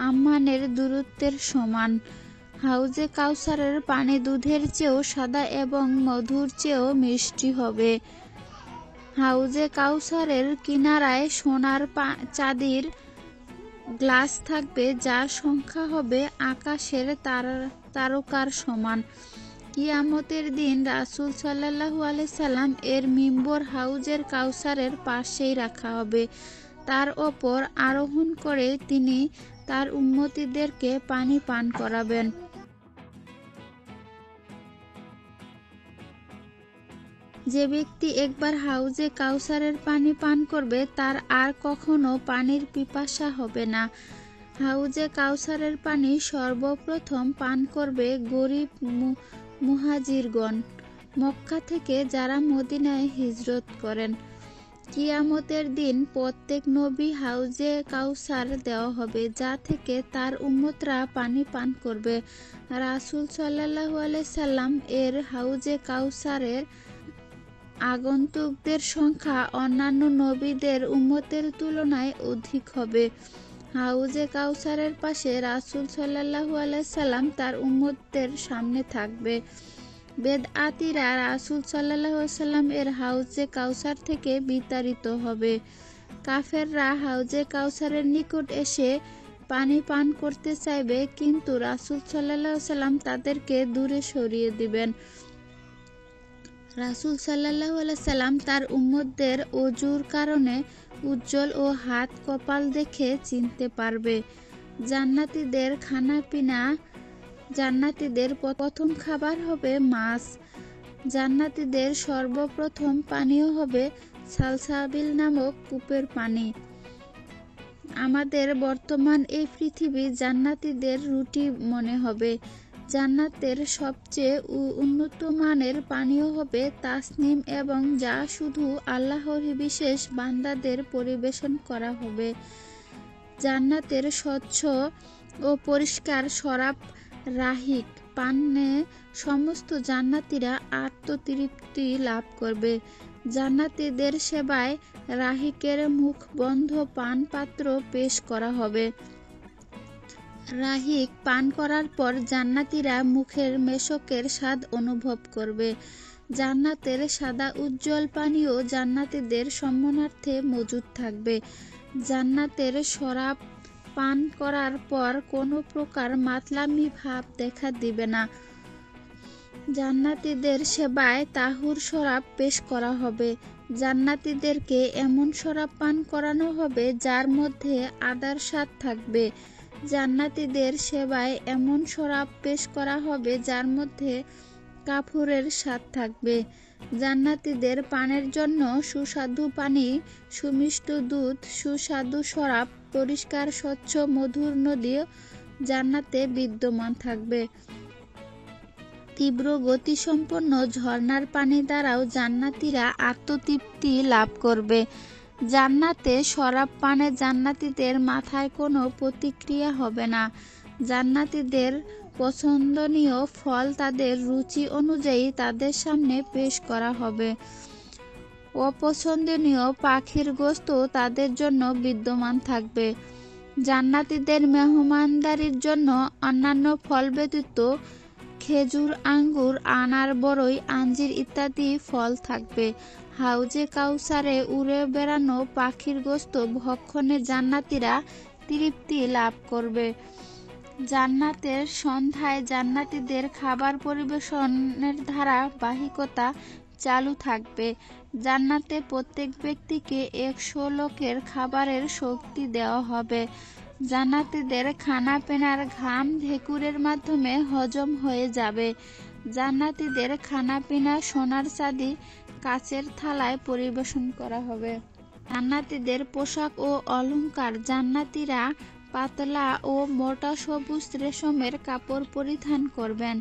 আম্মানের দূরত্বের সমান। হাউজে কাউসারের পানি দুধের চেয়েও সাদা এবং মধুর চেয়েও মিষ্টি হবে। হাউজে কাউসারের কিনারায় সোনার চাঁদির গ্লাস থাকবে, যার সংখ্যা হবে আকাশের তারকার সমান। কিয়ামতের দিন রাসূল সাল্লাল্লাহু আলাইহি সাল্লাম এর মিম্বর হাউজের কাউসারের পাশেই রাখা হবে। তার ওপর আরোহণ করে তিনি তার উম্মতিদেরকে পানি পান করাবেন। যে ব্যক্তি একবার হাউজে কাউসারের পানি পান করবে তার আর কখনো পানির পিপাসা হবে না। হাউজে কাউসারের পানি সর্বপ্রথম পান করবে গরিব মুহাজিরগণ, মক্কা থেকে যারা মদিনায় হিজরত করেন। কিয়ামতের দিন প্রত্যেক নবী হাউজে কাউসার দেওয়া হবে, যা থেকে তার উম্মতরা পানি পান করবে। রাসূল সাল্লাল্লাহু আলাইহি সাল্লাম এর হাউজে কাউসারের আগন্তুকদের সংখ্যা অন্যান্য নবীদের উম্মতের তুলনায় অধিক হবে। হাউজে কাউসারের পাশে রাসূল সাল্লাল্লাহু আলাইহি সাল্লাম তার উম্মতদের সামনে থাকবে। বেদআতীরা রাসূল সাল্লাল্লাহু আলাইহি সাল্লাম এর হাউজে কাউসার থেকে বিতাড়িত হবে। কাফেররা হাউজে কাউসারের নিকট এসে পানি পান করতে চাইবে, কিন্তু রাসূল সাল্লাল্লাহু আলাইহি সাল্লাম তাদেরকে দূরে সরিয়ে দিবেন। রাসূল সাল্লাল্লাহু আলাইহি সাল্লাম তার উম্মতদের ওযুর কারণে উজ্জ্বল ও হাত কপাল দেখে চিনতে পারবে। জান্নাতীদের প্রথম খাবার হবে মাছ। জান্নাতীদের সর্বপ্রথম পানীয় হবে সালসাবিল নামক কূপের পানি। আমাদের বর্তমান এই পৃথিবী জান্নাতীদের রুটি মনে হবে। জান্নাতের সবচেয়ে উন্নত মানের পানীয় হবে তাসনিম, এবং যা শুধু আল্লাহর বিশেষ বান্দাদের পরিবেশন করা হবে। জান্নাতের স্বচ্ছ ও পরিষ্কার শরাব রাহিক পানে সমস্ত জান্নাতীরা আত্মতৃপ্তি লাভ করবে। জান্নাতীদের সেবায় রাহিকের মুখ বন্ধ পান পাত্র পেশ করা হবে। রাহিক পান করার পর জান্নাতীরা মুখের মেশকের স্বাদ অনুভব করবে। জান্নাতের সাদা উজ্জ্বল পানীয় জান্নাতীদের সম্মানার্থে মজুদ থাকবে। জান্নাতের শরাব পান করার পর কোনো প্রকার মাতলামি ভাব দেখা দিবে না। জান্নাতীদের সেবায় তাহুর শরাব পেশ করা হবে। জান্নাতীদেরকে এমন শরাব পান করানো হবে যার মধ্যে আদার স্বাদ থাকবে। জান্নাতীদের সেবায় এমন শরাব পেশ করা হবে যার মধ্যে কাফুরের স্বাদ থাকবে। জান্নাতীদের পানের জন্য সুস্বাদু পানি, সুমিষ্ট দুধ, সুস্বাদু শরাব, পরিষ্কার স্বচ্ছ মধুর নদী জান্নাতে বিদ্যমান থাকবে। তীব্র গতিসম্পন্ন ঝর্ণার পানি দ্বারাও জান্নাতীরা আত্মতৃপ্তি লাভ করবে। জান্নাতে শরাব পানে জান্নাতীদের মাথায় কোনো প্রতিক্রিয়া হবে না। জান্নাতীদের পছন্দনীয় ফল তাদের রুচি অনুযায়ী তাদের সামনে পেশ করা হবে। অপছন্দনীয় পাখির গোশত তাদের জন্য বিদ্যমান থাকবে। জান্নাতীদের মেহমানদারির জন্য অন্যান্য ফল ব্যতীত খেজুর, আঙ্গুর, আনার, বরই, আঞ্জির ইত্যাদি ফল থাকবে। হাউজে কাউসারে উড়ে বেড়ানো পাখির গোশত ভক্ষণে জান্নাতীরা তৃপ্তি লাভ করবে। জান্নাতের সন্ধ্যায় জান্নাতীদের খাবার পরিবেশনের ধারাবাহিকতা চালু থাকবে। জান্নাতে প্রত্যেক ব্যক্তিকে 100 লোকের খাবারের শক্তি দেওয়া হবে। জান্নাতীদের খানাপিনার ঘাম ঢেকুরের মাধ্যমে হজম হয়ে যাবে। জান্নাতীদের খানাপিনা সোনার চাঁদি কাচের থালায় পরিবেশন করা হবে। জান্নাতীদের পোশাক ও অলংকার জান্নাতীরা পাতলা ও মোটা সবুজ রেশমের কাপড় পরিধান করবেন।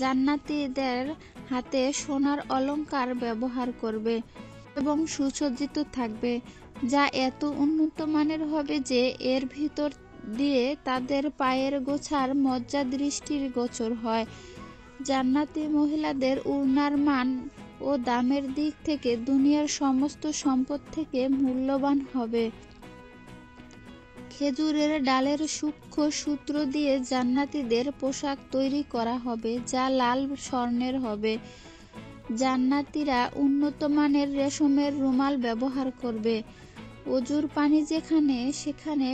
জান্নাতীদের হাতে সোনার অলংকার ব্যবহার করবে এবং সুসজ্জিত থাকবে, যা এত উন্নত মানের হবে যে এর ভিতর দিয়ে তাদের পায়ের গোছার মজ্জা দৃষ্টির গোচর হয়। জান্নাতি মহিলাদের ওড়নার মান ও দামের দিক থেকে দুনিয়ার সমস্ত সম্পদ থেকে মূল্যবান হবে। খেজুরের ডালের সূক্ষ্ম সূত্র দিয়ে জান্নাতীদের পোশাক তৈরি করা হবে, যা লাল স্বর্ণের হবে। জান্নাতীরা উন্নত মানের রেশমের রুমাল ব্যবহার করবে। অজুর পানি যেখানে সেখানে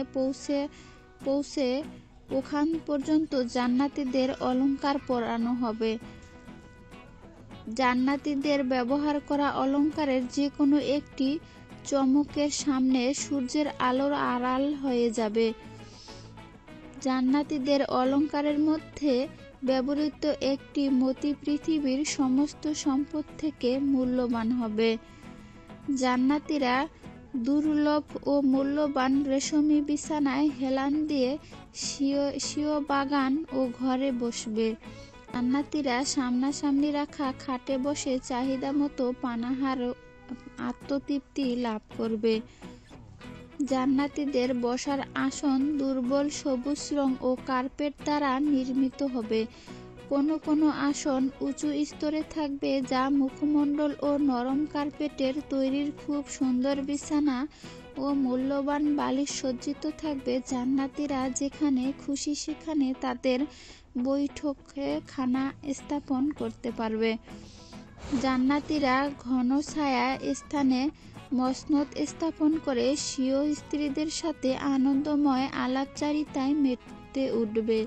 পৌঁছে ওখান পর্যন্ত জান্নাতীদের অলংকার পরানো হবে। জান্নাতীদের ব্যবহার করা অলঙ্কারের যে কোনো একটি চমকের সামনে সূর্যের আলোর আড়াল হয়ে যাবে। জান্নাতীদের অলঙ্কারের মধ্যে ব্যবহৃত একটি মতি পৃথিবীর সমস্ত সম্পদ থেকে মূল্যবান হবে। জান্নাতীরা দুর্লভ ও মূল্যবান রেশমি বিছানায় হেলান দিয়ে স্বীয় বাগান ও ঘরে বসবে। জান্নাতীরা সামনাসামনি রাখা খাটে বসে চাহিদা মতো পানাহার আত্মতৃপ্তি লাভ করবে। জান্নাতীদের বসার আসন দুর্বল সবুজ রং ও কার্পেট দ্বারা নির্মিত হবে। কোনো কোনো আসন উঁচু স্তরে থাকবে, যা মুখমণ্ডল ও নরম কার্পেটের তৈরির খুব সুন্দর বিছানা ও মূল্যবান বালিশ সজ্জিত থাকবে। জান্নাতীরা যেখানে খুশি সেখানে তাদের বৈঠকখানা স্থাপন করতে পারবে। জান্নাতীরা ঘন ছায়া স্থানে মসনদ স্থাপন করে স্বীয় স্ত্রীদের সাথে আনন্দময় আলাপচারিতায় মেতে উঠবে।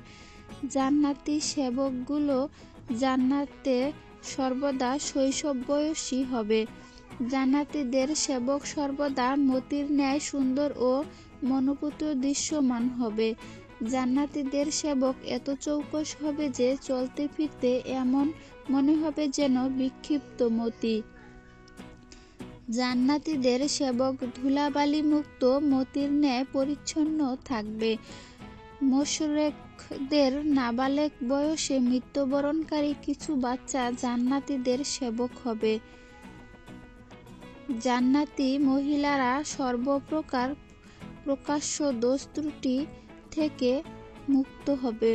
জান্নাতি সেবকগুলো জান্নাতে সর্বদা শৈশব বয়সী হবে। জান্নাতীদের সেবক সর্বদা মতির ন্যায় সুন্দর ও মনোপুত দৃশ্যমান হবে। জান্নাতীদের সেবক এত চৌকস হবে যে চলতে ফিরতে এমন মনে হবে যেন বিক্ষিপ্ত মতি। জান্নাতীদের সেবক ধুলাবালি মুক্ত মতির ন্যায় পরিচ্ছন্ন থাকবে। মুশরিকদের নাবালেগ বয়সে মৃত্যুবরণকারী কিছু বাচ্চা জান্নাতীদের সেবক হবে। জান্নাতি মহিলারা সর্বপ্রকার প্রকাশ্য দোষ ত্রুটি থেকে মুক্ত হবে।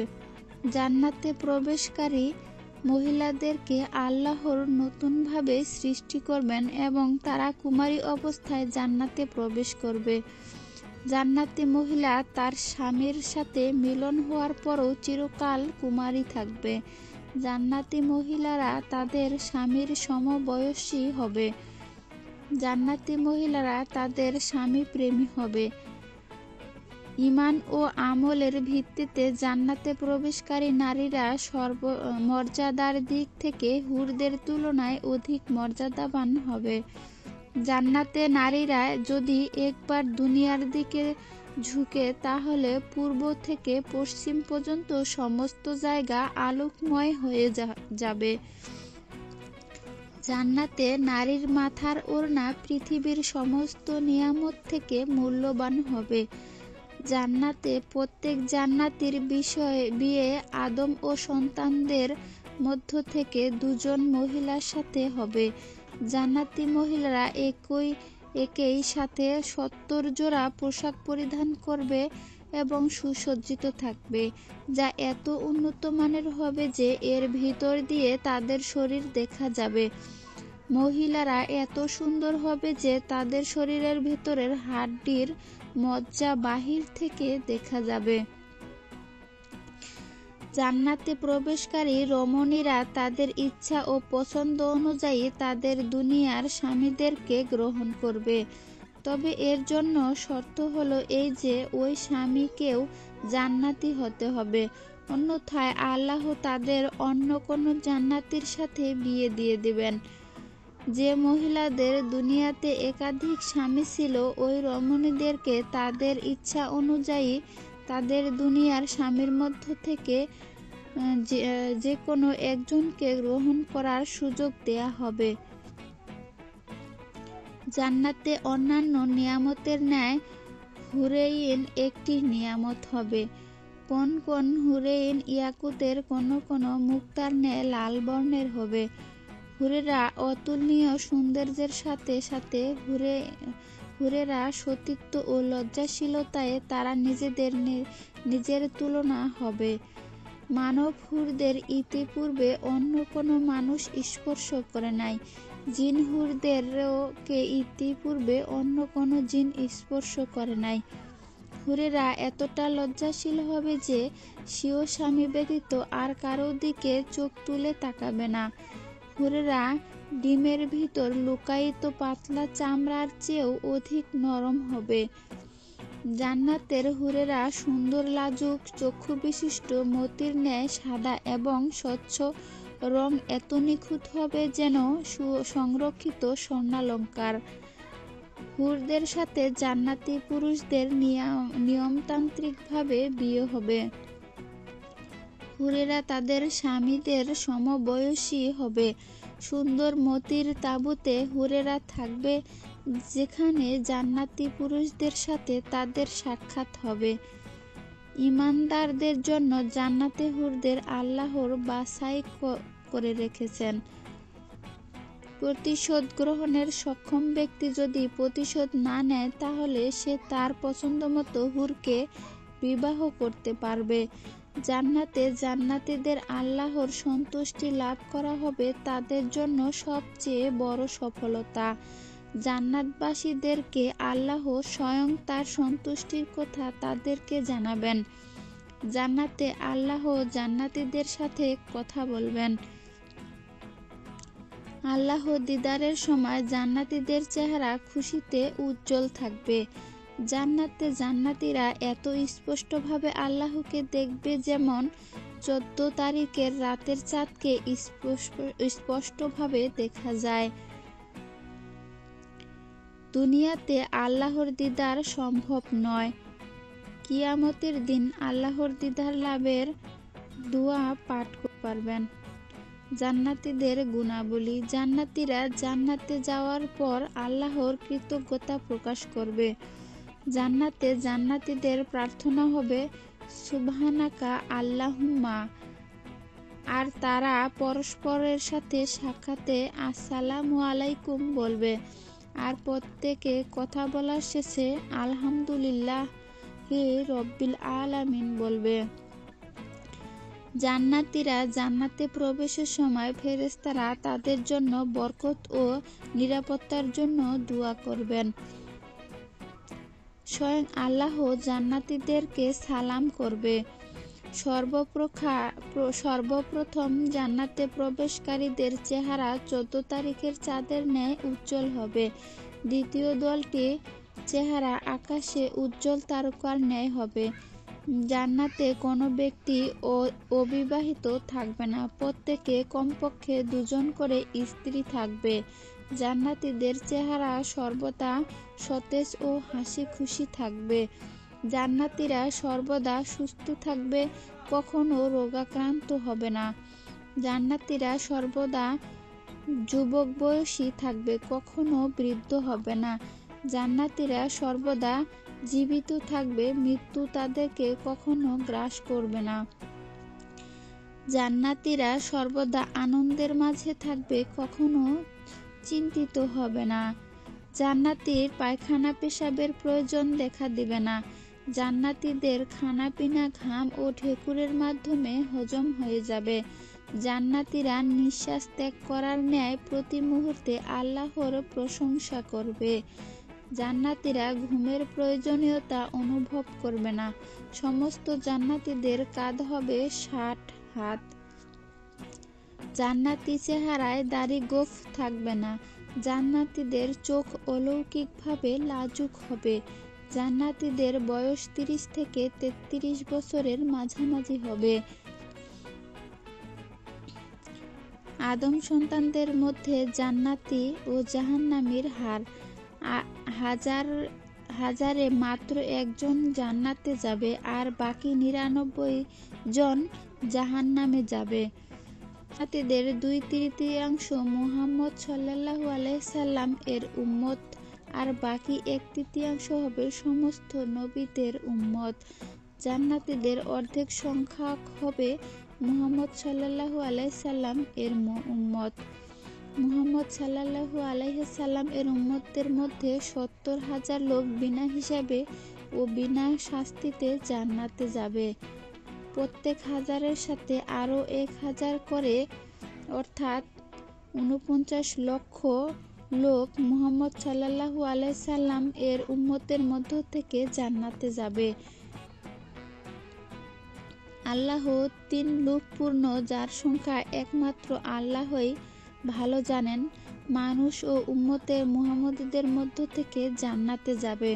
জান্নাতে প্রবেশকারী মহিলাদেরকে আল্লাহর নতুনভাবে সৃষ্টি করবেন এবং তারা কুমারী অবস্থায় জান্নাতে প্রবেশ করবে। জান্নাতি মহিলা তার স্বামীর সাথে মিলন হওয়ার পরও চিরকাল কুমারী থাকবে। জান্নাতি মহিলারা তাদের স্বামীর সমবয়সী হবে। জান্নাতি মহিলারা তাদের স্বামী প্রেমী হবে। ঈমান ও আমলের ভিত্তিতে জান্নাতে প্রবেশকারী নারীরা মর্যাদার দিক থেকে হুরদের তুলনায় অধিক মর্যাদাবান হবে। জান্নাতে নারীরা যদি একবার দুনিয়ার দিকে ঝুঁকে তাহলে পূর্ব থেকে পশ্চিম পর্যন্ত সমস্ত জায়গা আলোকময় হয়ে যাবে। জান্নাতে নারীর মাথার ওড়না পৃথিবীর সমস্ত নিয়ামত থেকে মূল্যবান হবে। জান্নাতে প্রত্যেক জান্নাতীর বিয়ে আদম ও সন্তানদের মধ্য থেকে দুজন মহিলার সাথে হবে। জান্নাতি মহিলারা একই সাথে 70 জোড়া পোশাক পরিধান করবে এবং সুসজ্জিত থাকবে, যা এত উন্নত মানের হবে যে এর ভিতর দিয়ে তাদের শরীর দেখা যাবে। মহিলারা এত সুন্দর হবে যে তাদের শরীরের ভিতরের হাড্ডির মজ্জা বাহির থেকে দেখা যাবে। জান্নাতে প্রবেশকারী রমণীরা তাদের ইচ্ছা ও পছন্দ অনুযায়ী তাদের দুনিয়ার স্বামীদেরকে গ্রহণ করবে। তবে এর জন্য শর্ত হলো এই যে ওই স্বামীকেও জান্নাতি হতে হবে, অন্যথায় আল্লাহ তাদের অন্য কোনো জান্নাতীর সাথে বিয়ে দিয়ে দিবেন। যে মহিলাদের দুনিয়াতে একাধিক স্বামী ছিল, ওই রমণীদেরকে তাদের ইচ্ছা অনুযায়ী তাদের দুনিয়ার স্বামীর মধ্য থেকে যে কোনো একজনকে গ্রহণ করার সুযোগ দেয়া হবে। জান্নাতে অন্যান্য নিয়ামতের ন্যায় হুরেইন একটি নিয়ামত হবে। কোন কোন হুরেইন ইয়াকুতের, কোন কোন মুক্তার ন্যায় লাল বর্ণের হবে। হুরেরা অতুলনীয় সৌন্দর্যের সাথে সাথে হুরেরা সতীত্ব ও লজ্জাশীলতায় তারা নিজের তুলনা হবে। মানব হুরদের ইতিপূর্বে অন্য কোনো মানুষ স্পর্শ করে নাই। জিন হুরদেরকে ইতিপূর্বে অন্য কোনো জিন স্পর্শ করে নাই। হুরেরা এতটা লজ্জাশীল হবে যে স্বীয় স্বামী ব্যতীত আর কারো দিকে চোখ তুলে তাকাবে না। হুরেরা ডিমের ভিতর লুকায়িত পাতলা চামড়ার চেয়েও অধিক নরম হবে। জান্নাতের হুরেরা সুন্দর লাজুক চক্ষু বিশিষ্ট মতির ন্যায় সাদা এবং স্বচ্ছ রং এত নিখুঁত হবে যেন সংরক্ষিত স্বর্ণালঙ্কার। হুরদের সাথে জান্নাতি পুরুষদের নিয়মতান্ত্রিকভাবে বিয়ে হবে। হুরেরা তাদের স্বামীদের সমবয়সী হবে। সুন্দর মতির তাঁবুতে হুরেরা থাকবে, যেখানে জান্নাতি পুরুষদের সাথে তাদের সাক্ষাৎ হবে। ঈমানদারদের জন্য জান্নাতে হুরদের আল্লাহর বাছাই করে রেখেছেন। প্রতিশোধ গ্রহণের সক্ষম ব্যক্তি যদি প্রতিশোধ না নেয়, তাহলে সে তার পছন্দমতো হুরকে বিবাহ করতে পারবে। জান্নাতে জান্নাতীদের আল্লাহর সন্তুষ্টি লাভ করা হবে তাদের জন্য সবচেয়ে বড় সফলতা। জান্নাতবাসীদেরকে আল্লাহ স্বয়ং তার সন্তুষ্টির কথা তাদেরকে জানাবেন। জান্নাতে আল্লাহ জান্নাতীদের সাথে কথা বলবেন। আল্লাহ দিদারের সময় জান্নাতীদের চেহারা খুশিতে উজ্জ্বল থাকবে। জান্নাতে জান্নাতীরা এত স্পষ্টভাবে আল্লাহকে দেখবে যেমন 14 তারিখের রাতের চাঁদকে স্পষ্টভাবে দেখা যায়। দুনিয়াতে আল্লাহর দিদার সম্ভব নয়। কিয়ামতের দিন আল্লাহর দিদার লাভের দোয়া পাঠ করতে পারবেন। জান্নাতীদের গুণাবলী। জান্নাতীরা জান্নাতে যাওয়ার পর আল্লাহর কৃতজ্ঞতা প্রকাশ করবে। জান্নাতে জান্নাতীদের প্রার্থনা হবে সুবহানাকা আল্লাহুম্মা, আর তারা পরস্পরের সাথে সাক্ষাতে আসসালামু আলাইকুম বলবে, আর প্রত্যেকে কথা বলার শেষে আলহামদুলিল্লাহি রব্বিল আলামিন বলবে। জান্নাতীরা জান্নাতে প্রবেশের সময় ফেরেশতারা তাদের জন্য বরকত ও নিরাপত্তার জন্য দোয়া করবেন। স্বয়ং আল্লাহ জান্নাতীদেরকে সালাম করবে। সর্বপ্রথম জান্নাতে প্রবেশকারীদের চেহারা 14 তারিখের চাঁদের ন্যায় উজ্জ্বল হবে। দ্বিতীয় দলটি চেহারা আকাশে উজ্জ্বল তারকার ন্যায় হবে। জান্নাতে কোনো ব্যক্তি অবিবাহিত থাকবে না। প্রত্যেকে কমপক্ষে 2 জন করে স্ত্রী থাকবে। জান্নাতীদের চেহারা সর্বদা সতেজ ও হাসি খুশি থাকবে। জান্নাতীরা সর্বদা সুস্থ থাকবে, কখনো রোগাক্রান্ত হবে না। জান্নাতীরা সর্বদা যুবক বয়সী থাকবে, কখনো বৃদ্ধ হবে না। জান্নাতীরা সর্বদা জীবিত থাকবে, মৃত্যু তাদেরকে কখনো গ্রাস করবে না। জান্নাতীরা সর্বদা আনন্দের মাঝে থাকবে, কখনো চিন্তিত হবে না। জান্নাতীর পায়খানা পেশাবের প্রয়োজন দেখা দিবে না। জান্নাতীদের খানাপিনা ঘাম ও ঢেকুরের মাধ্যমে হজম হয়ে যাবে। জান্নাতীরা নিঃশ্বাস ত্যাগ করার ন্যায় প্রতি মুহূর্তে আল্লাহর প্রশংসা করবে। জান্নাতীরা ঘুমের প্রয়োজনীয়তা অনুভব করবে না। সমস্ত জান্নাতীদের কাঁধ হবে 60 হাত। জান্নাতি চেহারায় দাড়ি গোঁফ থাকবে না। জান্নাতীদের চোখ অলৌকিকভাবে লাজুক হবে। জান্নাতীদের বয়স 30 থেকে 33 বছরের মাঝামাঝি হবে। আদম সন্তানদের মধ্যে জান্নাতি ও জাহান্নামীর হার। হাজারে মাত্র 1 জন জান্নাতে যাবে, আর বাকি 99 জন জাহান্নামে যাবে। জান্নাতীদের 2/3 মুহাম্মদ সাল্লাল্লাহু আলাইহি সাল্লাম এর উম্মত, আর বাকি 1/3 হবে সমস্ত নবীদের উম্মত। জান্নাতীদের অর্ধেক সংখ্যক হবে মুহাম্মদ সাল্লাল্লাহু আলাইহি সাল্লাম এর উম্মত। মুহাম্মদ সাল্লাল্লাহু আলাইহি সাল্লাম এর উম্মতদের মধ্যে 70,000 লোক বিনা হিসাবে ও বিনা শাস্তিতে জান্নাতে যাবে। প্রত্যেক হাজারের সাথে আরো 1000 করে, অর্থাৎ 49 লক্ষ লোক মুহাম্মদ সাল্লাল্লাহু আলাইহি সাল্লাম এর উম্মতের মধ্য থেকে জান্নাতে যাবে। আল্লাহ 3 লোকপূর্ণ, যার সংখ্যা একমাত্র আল্লাহই ভালো জানেন। মানুষ ও উম্মতে মুহাম্মদীদের মধ্য থেকে জান্নাতে যাবে।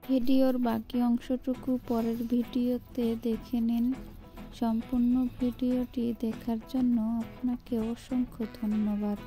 ভিডিওর বাকি অংশটুকু পরের ভিডিওতে দেখে নিন। সম্পূর্ণ ভিডিওটি দেখার জন্য আপনাকে অসংখ্য ধন্যবাদ।